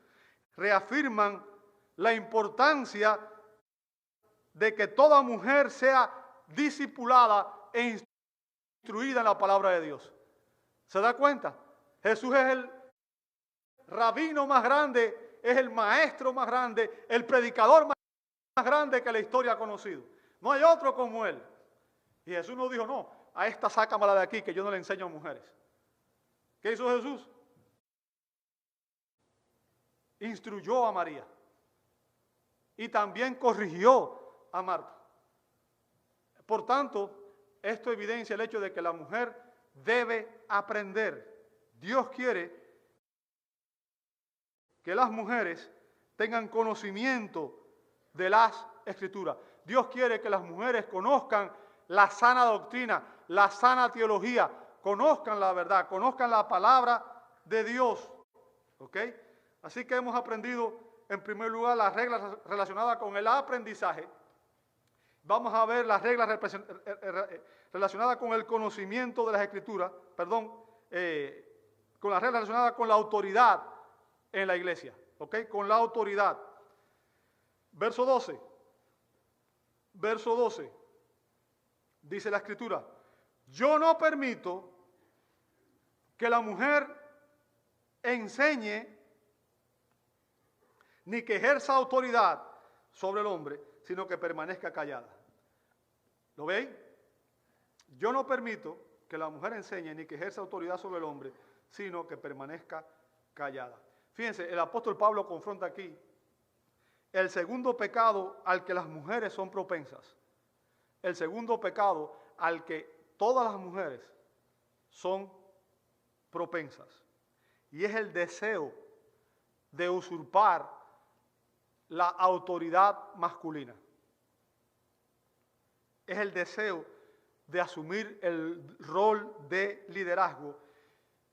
reafirman la importancia de que toda mujer sea discipulada e instruida en la palabra de Dios. ¿Se da cuenta? Jesús es el rabino más grande, es el maestro más grande, el predicador más grande que la historia ha conocido. No hay otro como Él. Y Jesús no dijo, no, a esta sácamela de aquí que yo no le enseño a mujeres. ¿Qué hizo Jesús? instruyó a María y también corrigió a Marta. Por tanto, esto evidencia el hecho de que la mujer debe aprender. Dios quiere que las mujeres tengan conocimiento de las Escrituras. Dios quiere que las mujeres conozcan la sana doctrina, la sana teología, conozcan la verdad, conozcan la palabra de Dios. ¿Ok? Así que hemos aprendido, en primer lugar, las reglas relacionadas con el aprendizaje. Vamos a ver las reglas relacionadas con el conocimiento de las Escrituras, con las reglas relacionadas con la autoridad en la iglesia, ¿ok? Con la autoridad. Verso 12. Verso 12. Dice la Escritura: yo no permito que la mujer enseñe ni que ejerza autoridad sobre el hombre, sino que permanezca callada. ¿Lo veis? Yo no permito que la mujer enseñe ni que ejerza autoridad sobre el hombre, sino que permanezca callada. Fíjense, el apóstol Pablo confronta aquí el segundo pecado al que las mujeres son propensas. El segundo pecado al que todas las mujeres son propensas. Y es el deseo de usurpar la autoridad masculina. Es el deseo de asumir el rol de liderazgo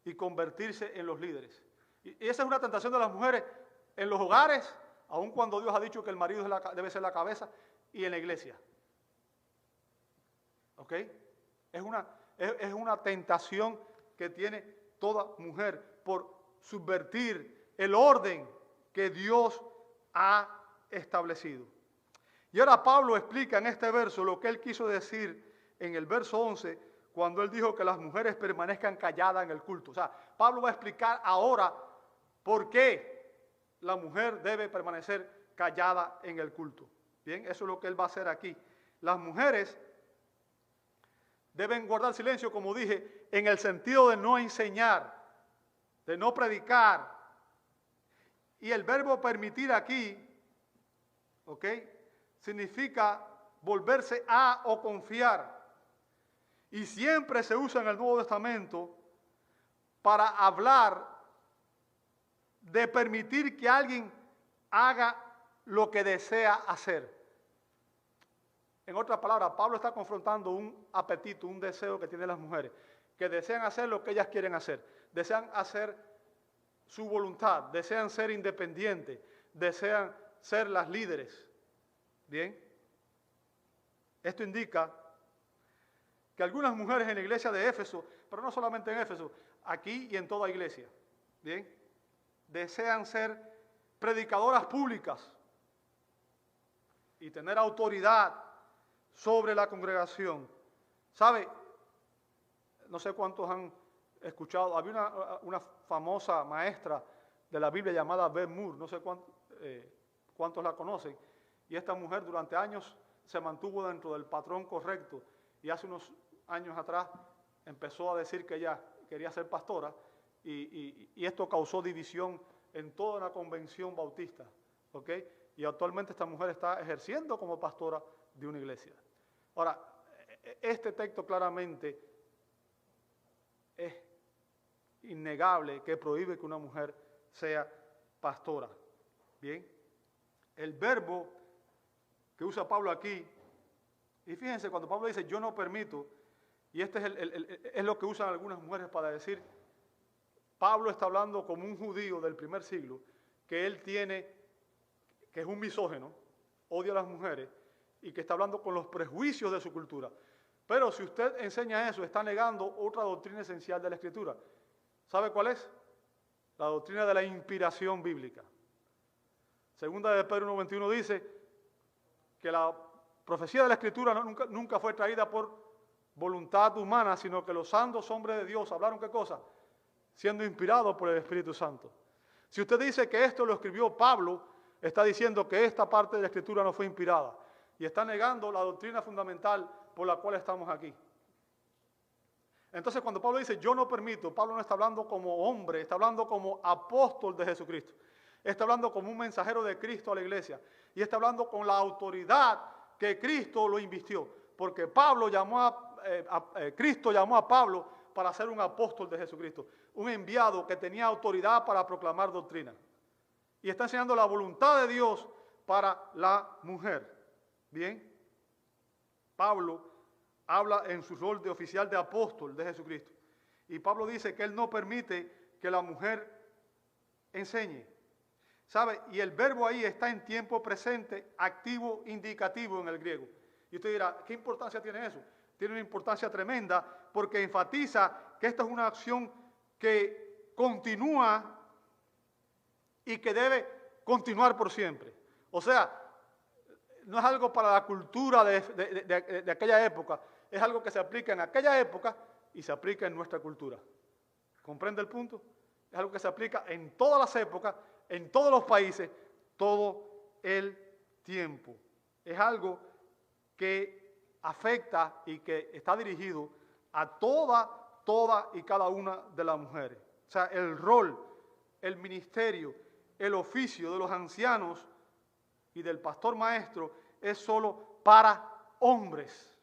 y convertirse en los líderes. Y esa es una tentación de las mujeres en los hogares, aun cuando Dios ha dicho que el marido debe ser la cabeza, y en la iglesia. ¿Ok? Es una tentación que tiene toda mujer por subvertir el orden que Dios ha establecido. Y ahora Pablo explica en este verso lo que él quiso decir en el verso 11, cuando él dijo que las mujeres permanezcan calladas en el culto. O sea, Pablo va a explicar ahora por qué la mujer debe permanecer callada en el culto. Bien, eso es lo que él va a hacer aquí. Las mujeres deben guardar silencio, como dije, en el sentido de no enseñar, de no predicar. Y el verbo permitir aquí, ¿ok?, significa volverse a o confiar. Y siempre se usa en el Nuevo Testamento para hablar de permitir que alguien haga lo que desea hacer. En otras palabras, Pablo está confrontando un apetito, un deseo que tienen las mujeres, que desean hacer lo que ellas quieren hacer, desean hacer su voluntad, desean ser independientes, desean ser las líderes. Bien, esto indica que algunas mujeres en la iglesia de Éfeso, pero no solamente en Éfeso, aquí y en toda iglesia, bien, desean ser predicadoras públicas y tener autoridad sobre la congregación. ¿Sabe? No sé cuántos han escuchado, había una famosa maestra de la Biblia llamada Beth Moore, no sé cuántos la conocen, y esta mujer durante años se mantuvo dentro del patrón correcto, y hace unos años atrás empezó a decir que ella quería ser pastora, y esto causó división en toda una convención bautista, ¿ok? Y actualmente esta mujer está ejerciendo como pastora de una iglesia. Ahora, este texto claramente es innegable que prohíbe que una mujer sea pastora. Bien, el verbo que usa Pablo aquí, y fíjense cuando Pablo dice yo no permito, y este es lo que usan algunas mujeres para decir, Pablo está hablando como un judío del primer siglo, que él tiene, que es un misógino, odia a las mujeres, y que está hablando con los prejuicios de su cultura. Pero si usted enseña eso, está negando otra doctrina esencial de la Escritura. ¿Sabe cuál es? La doctrina de la inspiración bíblica. Segunda de Pedro 1:21 dice que la profecía de la Escritura nunca fue traída por voluntad humana, sino que los santos hombres de Dios hablaron ¿qué cosa? Siendo inspirados por el Espíritu Santo. Si usted dice que esto lo escribió Pablo, está diciendo que esta parte de la Escritura no fue inspirada y está negando la doctrina fundamental por la cual estamos aquí. Entonces, cuando Pablo dice yo no permito, Pablo no está hablando como hombre, está hablando como apóstol de Jesucristo. Está hablando como un mensajero de Cristo a la iglesia. Y está hablando con la autoridad que Cristo lo invistió. Porque Cristo llamó a Pablo para ser un apóstol de Jesucristo. Un enviado que tenía autoridad para proclamar doctrina. Y está enseñando la voluntad de Dios para la mujer. Bien. Pablo habla en su rol de oficial de apóstol de Jesucristo. Y Pablo dice que él no permite que la mujer enseñe. ¿Sabe? Y el verbo ahí está en tiempo presente, activo, indicativo en el griego. Y usted dirá, ¿qué importancia tiene eso? Tiene una importancia tremenda porque enfatiza que esta es una acción que continúa y que debe continuar por siempre. O sea, no es algo para la cultura de aquella época, es algo que se aplica en aquella época y se aplica en nuestra cultura. ¿Comprende el punto? Es algo que se aplica en todas las épocas, en todos los países, todo el tiempo. Es algo que afecta y que está dirigido a toda y cada una de las mujeres. O sea, el rol, el ministerio, el oficio de los ancianos y del pastor maestro es solo para hombres.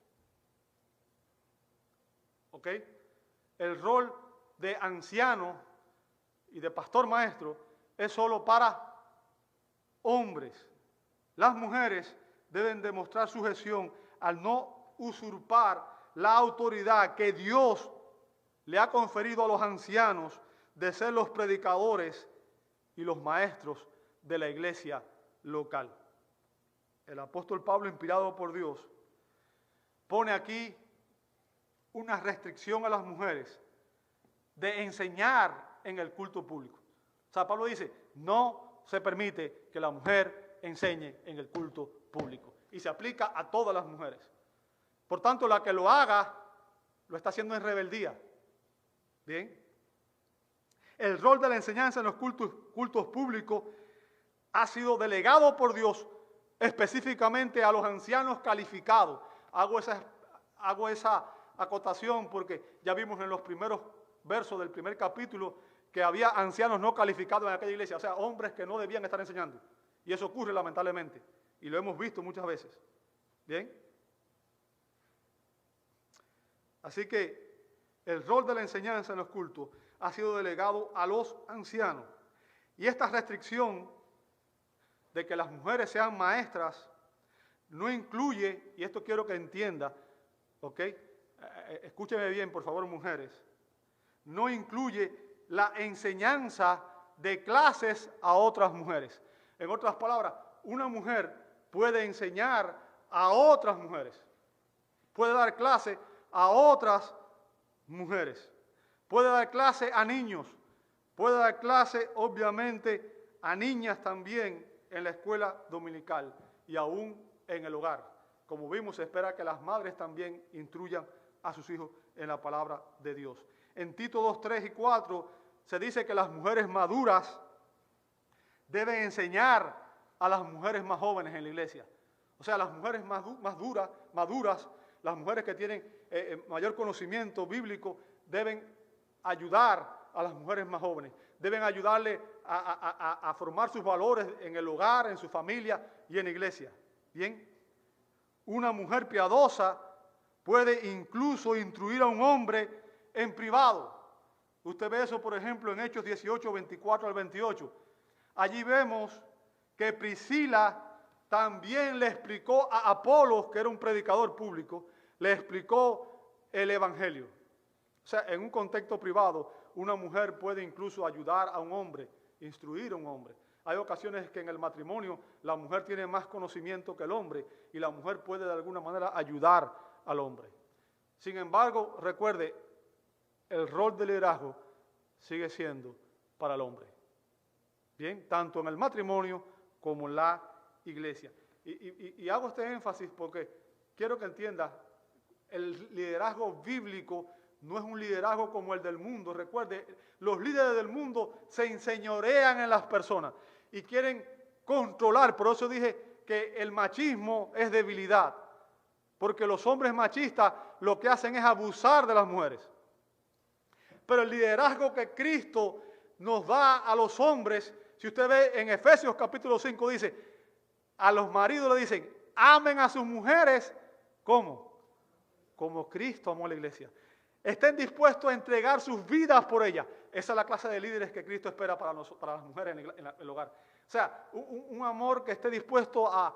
¿Ok? El rol de anciano y de pastor maestro es solo para hombres. Las mujeres deben demostrar sujeción al no usurpar la autoridad que Dios le ha conferido a los ancianos de ser los predicadores y los maestros de la iglesia local. El apóstol Pablo, inspirado por Dios, pone aquí una restricción a las mujeres de enseñar en el culto público. O sea, Pablo dice, no se permite que la mujer enseñe en el culto público. Y se aplica a todas las mujeres. Por tanto, la que lo haga, lo está haciendo en rebeldía. Bien. El rol de la enseñanza en los cultos públicos ha sido delegado por Dios específicamente a los ancianos calificados. Hago esa acotación porque ya vimos en los primeros versos del primer capítulo que había ancianos no calificados en aquella iglesia, o sea, hombres que no debían estar enseñando. Y eso ocurre lamentablemente, y lo hemos visto muchas veces. ¿Bien? Así que el rol de la enseñanza en los cultos ha sido delegado a los ancianos. Y esta restricción de que las mujeres sean maestras no incluye, y esto quiero que entienda, ¿ok? Escúcheme bien, por favor, mujeres. No incluye la enseñanza de clases a otras mujeres. En otras palabras, una mujer puede enseñar a otras mujeres. Puede dar clase a otras mujeres. Puede dar clase a niños. Puede dar clase, obviamente, a niñas también en la escuela dominical y aún en el hogar. Como vimos, se espera que las madres también instruyan a sus hijos en la palabra de Dios. En Tito 2, 3 y 4 se dice que las mujeres maduras deben enseñar a las mujeres más jóvenes en la iglesia. O sea, las mujeres maduras, las mujeres que tienen mayor conocimiento bíblico, deben ayudar a las mujeres más jóvenes. Deben ayudarle a formar sus valores en el hogar, en su familia y en la iglesia. ¿Bien? Una mujer piadosa puede incluso instruir a un hombre en privado. Usted ve eso, por ejemplo, en Hechos 18, 24 al 28. Allí vemos que Priscila también le explicó a Apolos, que era un predicador público, le explicó el evangelio. O sea, en un contexto privado, una mujer puede incluso ayudar a un hombre, instruir a un hombre. Hay ocasiones que en el matrimonio la mujer tiene más conocimiento que el hombre y la mujer puede de alguna manera ayudar al hombre. Sin embargo, recuerde, el rol de liderazgo sigue siendo para el hombre. Bien, tanto en el matrimonio como en la iglesia. Y hago este énfasis porque quiero que entienda, el liderazgo bíblico no es un liderazgo como el del mundo. Recuerde, los líderes del mundo se enseñorean en las personas y quieren controlar. Por eso dije que el machismo es debilidad. Porque los hombres machistas lo que hacen es abusar de las mujeres. Pero el liderazgo que Cristo nos da a los hombres Si usted ve en Efesios capítulo 5 dice, a los maridos le dicen, amen a sus mujeres, ¿cómo? Como Cristo amó a la iglesia. Estén dispuestos a entregar sus vidas por ella. Esa es la clase de líderes que Cristo espera para las mujeres en el hogar. O sea, un amor que esté dispuesto a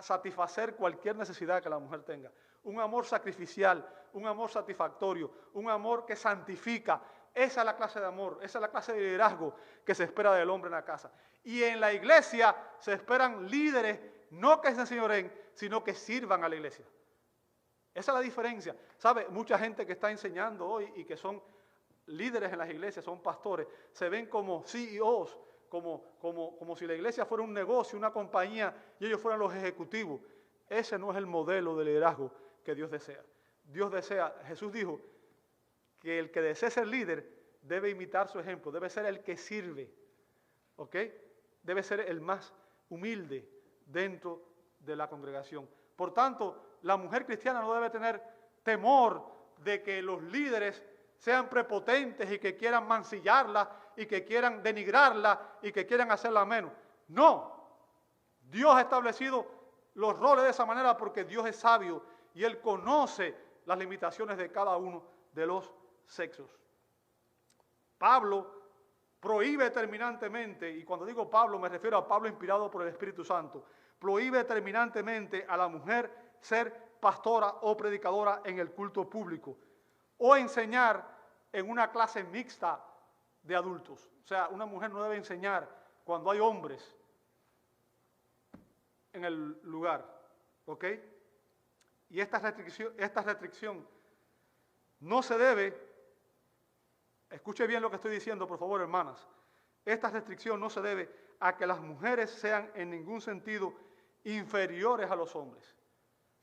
satisfacer cualquier necesidad que la mujer tenga. Un amor sacrificial, un amor satisfactorio, un amor que santifica. Esa es la clase de amor, esa es la clase de liderazgo que se espera del hombre en la casa. Y en la iglesia se esperan líderes, no que se enseñoren, sino que sirvan a la iglesia. Esa es la diferencia. ¿Sabe? Mucha gente que está enseñando hoy y que son líderes en las iglesias, son pastores, se ven como CEOs, como si la iglesia fuera un negocio, una compañía, y ellos fueran los ejecutivos. Ese no es el modelo de liderazgo que Dios desea. Dios desea, Jesús dijo, que el que desee ser líder debe imitar su ejemplo, debe ser el que sirve, ¿ok? Debe ser el más humilde dentro de la congregación. Por tanto, la mujer cristiana no debe tener temor de que los líderes sean prepotentes y que quieran mancillarla y que quieran denigrarla y que quieran hacerla menos. No, Dios ha establecido los roles de esa manera porque Dios es sabio y Él conoce las limitaciones de cada uno de los sexos. Pablo prohíbe terminantemente, y cuando digo Pablo me refiero a Pablo inspirado por el Espíritu Santo, prohíbe terminantemente a la mujer ser pastora o predicadora en el culto público o enseñar en una clase mixta de adultos. O sea, una mujer no debe enseñar cuando hay hombres en el lugar, ¿ok? Y esta restricción no se debe, escuche bien lo que estoy diciendo, por favor, hermanas, esta restricción no se debe a que las mujeres sean en ningún sentido inferiores a los hombres.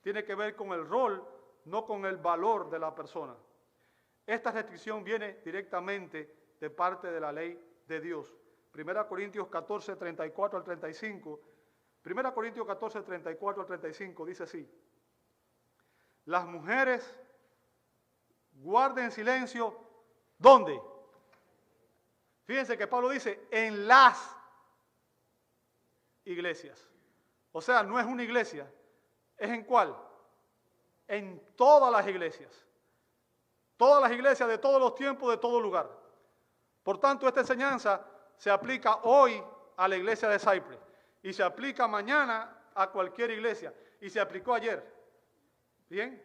Tiene que ver con el rol, no con el valor de la persona. Esta restricción viene directamente de parte de la ley de Dios. 1 Corintios 14, 34 al 35. 1 Corintios 14, 34 al 35 dice así. Las mujeres guarden silencio, ¿dónde? Fíjense que Pablo dice, en las iglesias. O sea, no es una iglesia, ¿es en cuál? En todas las iglesias. Todas las iglesias de todos los tiempos, de todo lugar. Por tanto, esta enseñanza se aplica hoy a la iglesia de Cypress y se aplica mañana a cualquier iglesia y se aplicó ayer. ¿Bien?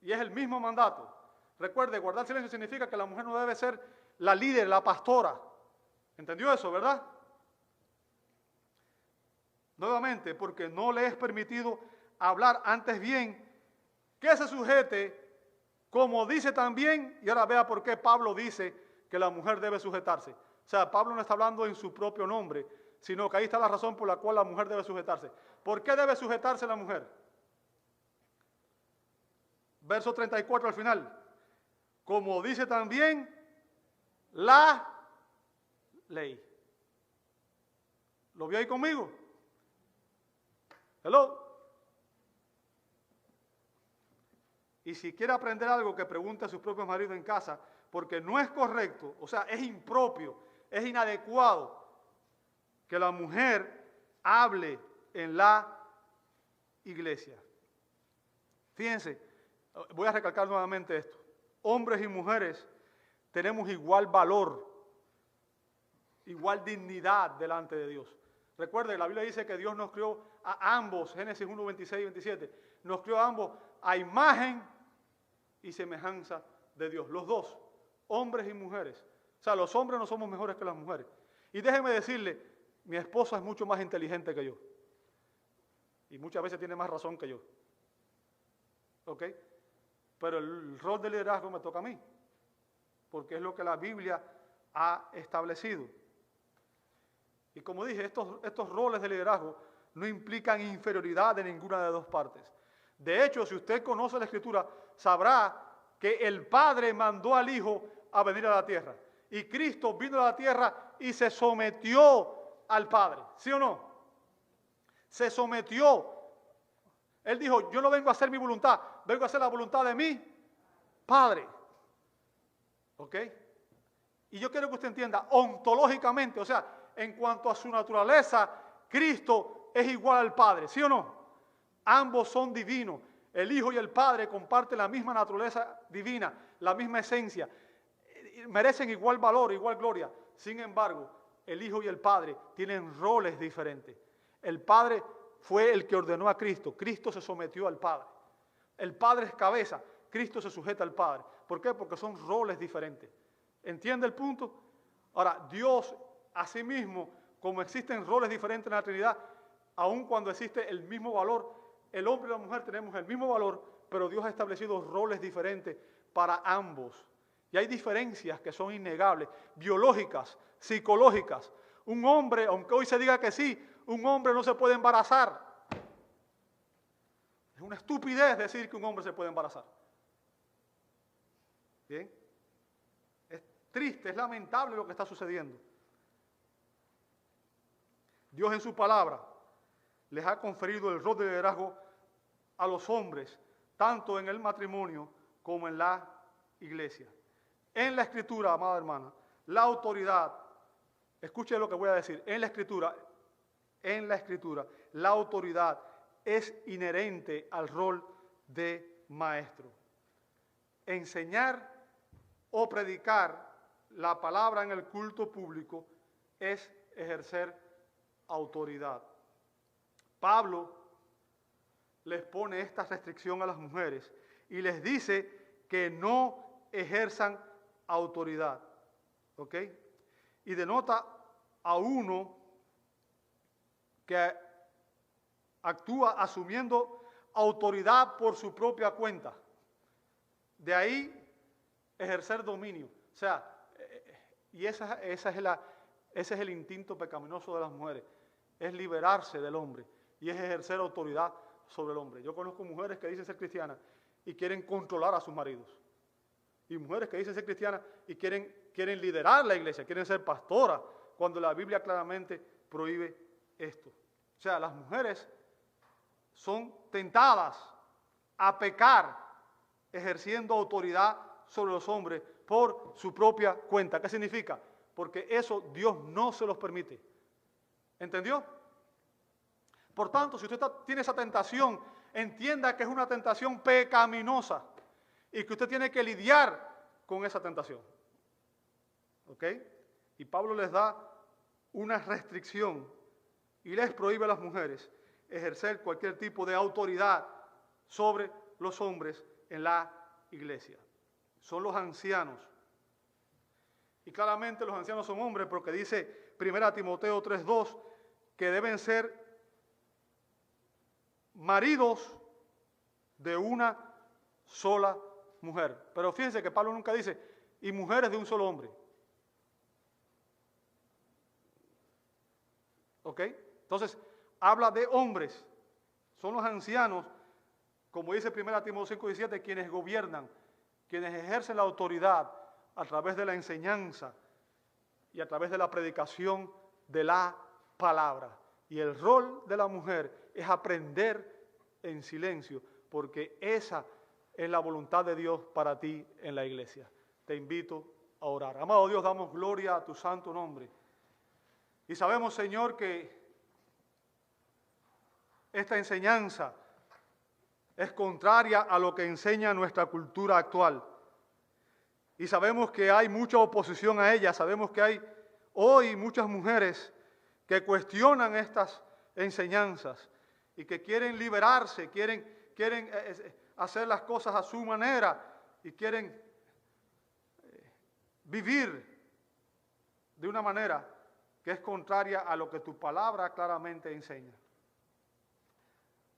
Y es el mismo mandato. Recuerde, guardar silencio significa que la mujer no debe ser la líder, la pastora. ¿Entendió eso, verdad? Nuevamente, porque no le es permitido hablar, antes bien que se sujete, como dice también, y ahora vea por qué Pablo dice que la mujer debe sujetarse. O sea, Pablo no está hablando en su propio nombre, sino que ahí está la razón por la cual la mujer debe sujetarse. ¿Por qué debe sujetarse la mujer? Verso 34 al final. Como dice también la ley. ¿Lo vio ahí conmigo? Hello. Y si quiere aprender algo, que pregunte a sus propios maridos en casa, porque no es correcto, o sea, es impropio, es inadecuado que la mujer hable en la iglesia. Fíjense, voy a recalcar nuevamente esto. Hombres y mujeres tenemos igual valor, igual dignidad delante de Dios. Recuerde, la Biblia dice que Dios nos crió a ambos, Génesis 1, 26 y 27, nos crió a ambos a imagen y semejanza de Dios, los dos, hombres y mujeres. O sea, los hombres no somos mejores que las mujeres. Y déjeme decirle, mi esposa es mucho más inteligente que yo. Y muchas veces tiene más razón que yo. ¿Ok? Pero el rol de liderazgo me toca a mí, porque es lo que la Biblia ha establecido. Y como dije, estos roles de liderazgo no implican inferioridad de ninguna de las dos partes. De hecho, si usted conoce la Escritura, sabrá que el Padre mandó al Hijo a venir a la tierra. Y Cristo vino a la tierra y se sometió al Padre. ¿Sí o no? Se sometió. Él dijo, yo no vengo a hacer mi voluntad, vengo a hacer la voluntad de mi Padre. ¿Ok? Y yo quiero que usted entienda, ontológicamente, o sea, en cuanto a su naturaleza, Cristo es igual al Padre, ¿sí o no? Ambos son divinos. El Hijo y el Padre comparten la misma naturaleza divina, la misma esencia. Merecen igual valor, igual gloria. Sin embargo, el Hijo y el Padre tienen roles diferentes. El Padre fue el que ordenó a Cristo. Cristo se sometió al Padre. El Padre es cabeza. Cristo se sujeta al Padre. ¿Por qué? Porque son roles diferentes. ¿Entiende el punto? Ahora, Dios, asimismo, como existen roles diferentes en la Trinidad, aun cuando existe el mismo valor, el hombre y la mujer tenemos el mismo valor, pero Dios ha establecido roles diferentes para ambos. Y hay diferencias que son innegables, biológicas, psicológicas. Un hombre, aunque hoy se diga que sí, un hombre no se puede embarazar. Es una estupidez decir que un hombre se puede embarazar. ¿Bien? Es triste, es lamentable lo que está sucediendo. Dios en su palabra les ha conferido el rol de liderazgo a los hombres, tanto en el matrimonio como en la iglesia. En la Escritura, amada hermana, la autoridad, escuche lo que voy a decir, en la Escritura, la autoridad es inherente al rol de maestro. Enseñar o predicar la palabra en el culto público es ejercer autoridad. Pablo les pone esta restricción a las mujeres y les dice que no ejerzan autoridad. ¿Ok? Y denota a uno que actúa asumiendo autoridad por su propia cuenta. De ahí ejercer dominio. O sea, y ese es el instinto pecaminoso de las mujeres. Es liberarse del hombre y es ejercer autoridad sobre el hombre. Yo conozco mujeres que dicen ser cristianas y quieren controlar a sus maridos. Y mujeres que dicen ser cristianas y quieren liderar la iglesia, quieren ser pastoras, cuando la Biblia claramente prohíbe esto. O sea, las mujeres son tentadas a pecar ejerciendo autoridad sobre los hombres por su propia cuenta. ¿Qué significa? Porque eso Dios no se los permite. ¿Entendió? Por tanto, si usted tiene esa tentación, entienda que es una tentación pecaminosa y que usted tiene que lidiar con esa tentación. ¿Ok? Y Pablo les da una restricción y les prohíbe a las mujeres ejercer cualquier tipo de autoridad sobre los hombres en la iglesia. Son los ancianos. Y claramente los ancianos son hombres porque dice 1 Timoteo 3:2 que deben ser maridos de una sola mujer. Pero fíjense que Pablo nunca dice, y mujeres de un solo hombre. ¿Ok? Entonces, habla de hombres. Son los ancianos, como dice 1 Timoteo 5:17, quienes gobiernan, quienes ejercen la autoridad a través de la enseñanza y a través de la predicación de la palabra. Y el rol de la mujer es aprender en silencio, porque esa es la voluntad de Dios para ti en la iglesia. Te invito a orar. Amado Dios, damos gloria a tu santo nombre. Y sabemos, Señor, que esta enseñanza es contraria a lo que enseña nuestra cultura actual. Y sabemos que hay mucha oposición a ella. Sabemos que hay hoy muchas mujeres que cuestionan estas enseñanzas y que quieren liberarse, quieren hacer las cosas a su manera y quieren vivir de una manera que es contraria a lo que tu palabra claramente enseña.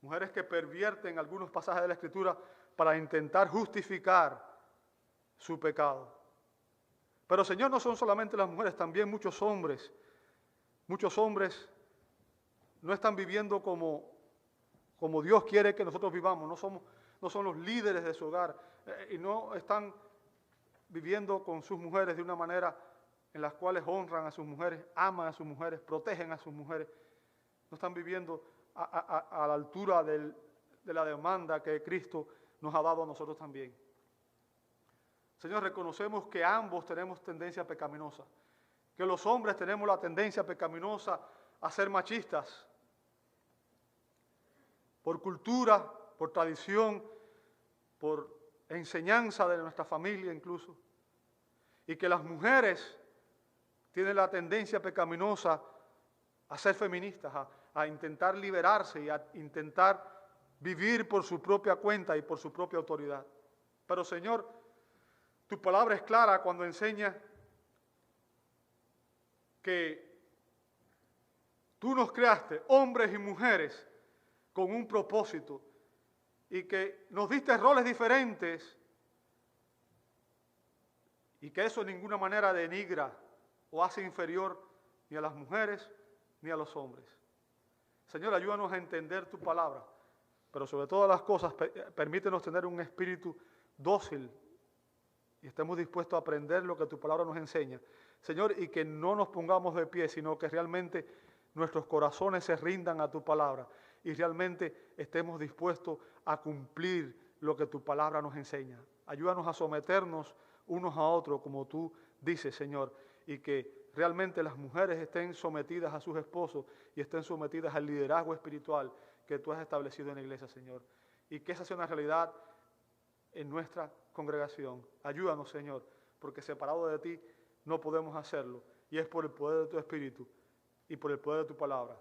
Mujeres que pervierten algunos pasajes de la Escritura para intentar justificar su pecado. Pero, Señor, no son solamente las mujeres, también muchos hombres. Muchos hombres no están viviendo como Dios quiere que nosotros vivamos. No son los líderes de su hogar y no están viviendo con sus mujeres de una manera en las cuales honran a sus mujeres, aman a sus mujeres, protegen a sus mujeres. No están viviendo a la altura de la demanda que Cristo nos ha dado a nosotros también. Señor, reconocemos que ambos tenemos tendencia pecaminosa, que los hombres tenemos la tendencia pecaminosa a ser machistas. Por cultura, por tradición, por enseñanza de nuestra familia incluso. Y que las mujeres tienen la tendencia pecaminosa a ser feministas, a intentar liberarse y a intentar vivir por su propia cuenta y por su propia autoridad. Pero Señor, tu palabra es clara cuando enseña que tú nos creaste, hombres y mujeres, con un propósito y que nos diste roles diferentes y que eso de ninguna manera denigra o hace inferior ni a las mujeres ni a los hombres. Señor, ayúdanos a entender tu palabra, pero sobre todas las cosas, permítenos tener un espíritu dócil y estemos dispuestos a aprender lo que tu palabra nos enseña. Señor, y que no nos pongamos de pie, sino que realmente nuestros corazones se rindan a tu palabra y realmente estemos dispuestos a cumplir lo que tu palabra nos enseña. Ayúdanos a someternos unos a otros, como tú dices, Señor, y que realmente las mujeres estén sometidas a sus esposos y estén sometidas al liderazgo espiritual que tú has establecido en la iglesia, Señor. Y que esa sea una realidad en nuestra congregación. Ayúdanos, Señor, porque separado de ti no podemos hacerlo. Y es por el poder de tu Espíritu y por el poder de tu palabra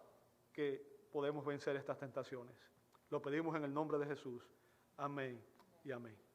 que podemos vencer estas tentaciones. Lo pedimos en el nombre de Jesús. Amén y amén.